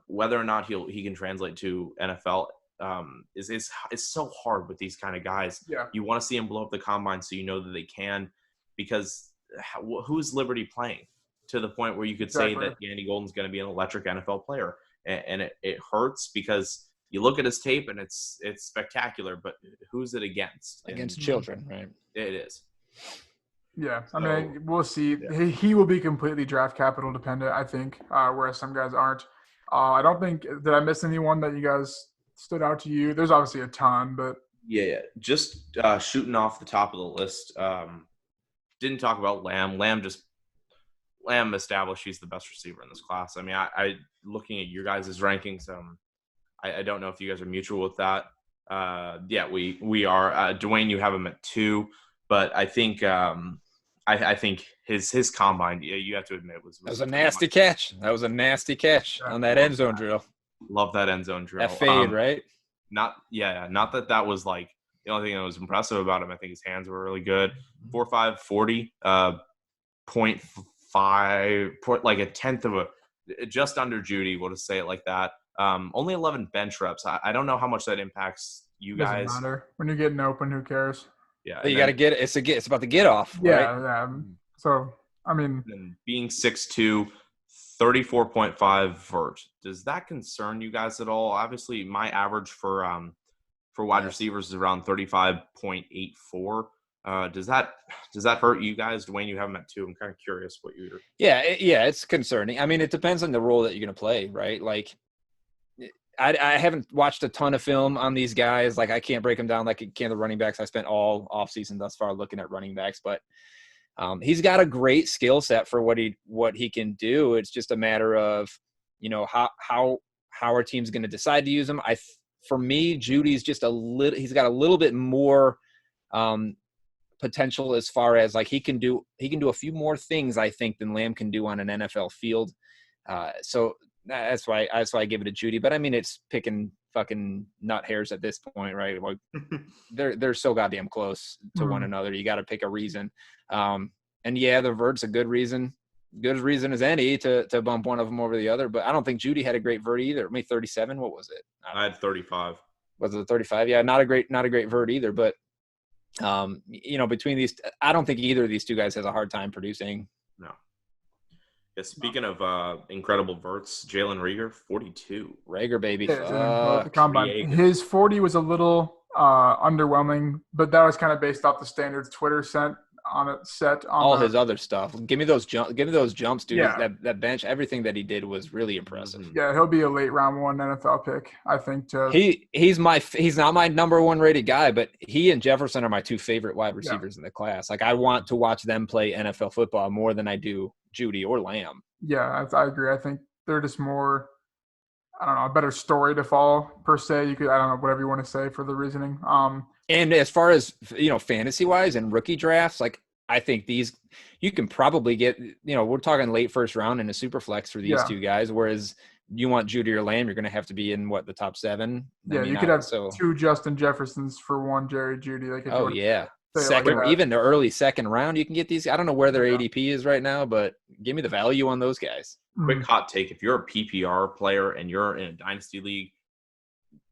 Whether or not he can translate to NFL is so hard with these kind of guys. Yeah. You want to see him blow up the combine so you know that they can, because who's Liberty playing to the point where you could say that Gandy Golden's going to be an electric NFL player, and it hurts because you look at his tape and it's spectacular, but who's it against? Against children, right? It is. Yeah, I mean, we'll see. Yeah. He will be completely draft capital dependent, I think, whereas some guys aren't. I don't think – did I miss anyone that you guys stood out to you? There's obviously a ton, but – Yeah. Just shooting off the top of the list. Didn't talk about Lamb. Lamb established he's the best receiver in this class. I mean, I looking at your guys' rankings, I don't know if you guys are mutual with that. Yeah, we are. Dwayne, you have him at 2, but I think I think his combine, you have to admit, was that was a nasty catch. That was a nasty catch on that end zone drill. Love that end zone drill. That fade, right? Not that was like the only thing that was impressive about him. I think his hands were really good. 4.5 40, 0.5, like a tenth of just under Judy. We'll just say it like that. Only 11 bench reps. I don't know how much that impacts you guys. Doesn't matter. When you're getting open, who cares? Yeah, but you got to get it. It's about the get off. Yeah, right? Yeah. So I mean, and being 6'2", 34.5 vert. Does that concern you guys at all? Obviously, my average for wide receivers is around 35.84. Does that hurt you guys? Dwayne, you have them at 2. I'm kind of curious what you're. Yeah, it's concerning. I mean, it depends on the role that you're going to play, right? Like, I haven't watched a ton of film on these guys. Like, I can't break them down like I can the running backs. I spent all offseason thus far looking at running backs, but he's got a great skill set for what he can do. It's just a matter of, how our team's going to decide to use him. For me, Judy's just he's got a little bit more potential as far as like he can do a few more things, I think, than Lamb can do on an NFL field. So that's why I give it to Judy. But I mean, it's picking fucking nut hairs at this point, right? Like they're so goddamn close to one another. You got to pick a reason. And yeah, the vert's a good reason as any to bump one of them over the other. But I don't think Judy had a great vert either. Maybe 37. What was it? I had 35. Was it 35? Yeah, not a great vert either. But between these, I don't think either of these two guys has a hard time producing. No. Yeah, speaking of incredible verts, Jalen Reagor, 42. Rager, baby. The combine. His 40 was a little underwhelming, but that was kind of based off the standards Twitter set on all his other stuff. Give me those jumps, dude. Yeah. That bench, everything that he did was really impressive. Yeah, he'll be a late round 1 NFL pick, I think. He's not my number 1 rated guy, but he and Jefferson are my 2 favorite wide receivers in the class. Like, I want to watch them play NFL football more than I do Judy or Lamb. Yeah, I agree. I think they're just more, I don't know, a better story to follow per se. You could, I don't know, whatever you want to say for the reasoning. And as far as, fantasy wise and rookie drafts, like, I think you can probably get, we're talking late first round in a super flex for these two guys, whereas you want Judy or Lamb, you're going to have to be in the top 7. Yeah, you could have 2 Justin Jeffersons for 1 Jerry Judy. Like, even the early second round, you can get these. I don't know where their ADP is right now, but give me the value on those guys. Quick hot take: if you're a PPR player and you're in a dynasty league,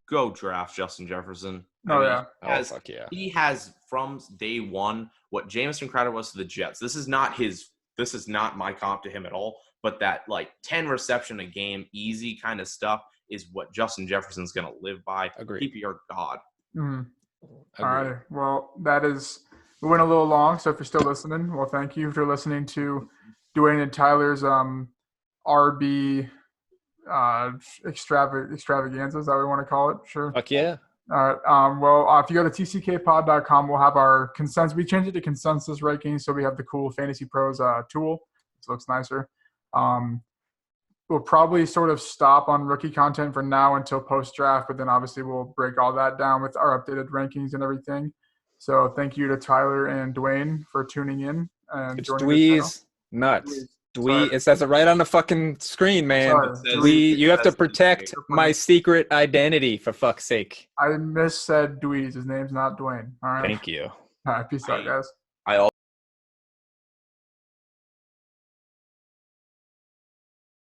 go draft Justin Jefferson. Fuck yeah. He has from day one what Jamison Crowder was to the Jets. This is not my comp to him at all, but that 10 reception a game, easy kind of stuff is what Justin Jefferson's going to live by. Agreed. PPR God. All right. Well, we went a little long, so if you're still listening, well, thank you for listening to Dwayne and Tyler's RB extravaganza. Is that what we want to call it? Sure. Fuck yeah. All right. If you go to tckpod.com, we'll have our consensus. We changed it to consensus rankings, so we have the cool Fantasy Pros tool. It looks nicer. We'll probably sort of stop on rookie content for now until post-draft, but then obviously we'll break all that down with our updated rankings and everything. So thank you to Tyler and Dwayne for tuning in. And it's Dweez nuts. Dwee, it says it right on the fucking screen, man. You have to protect my secret identity, for fuck's sake. I missaid Dweez. His name's not Dwayne. All right. Thank you. All right. Peace out, guys. I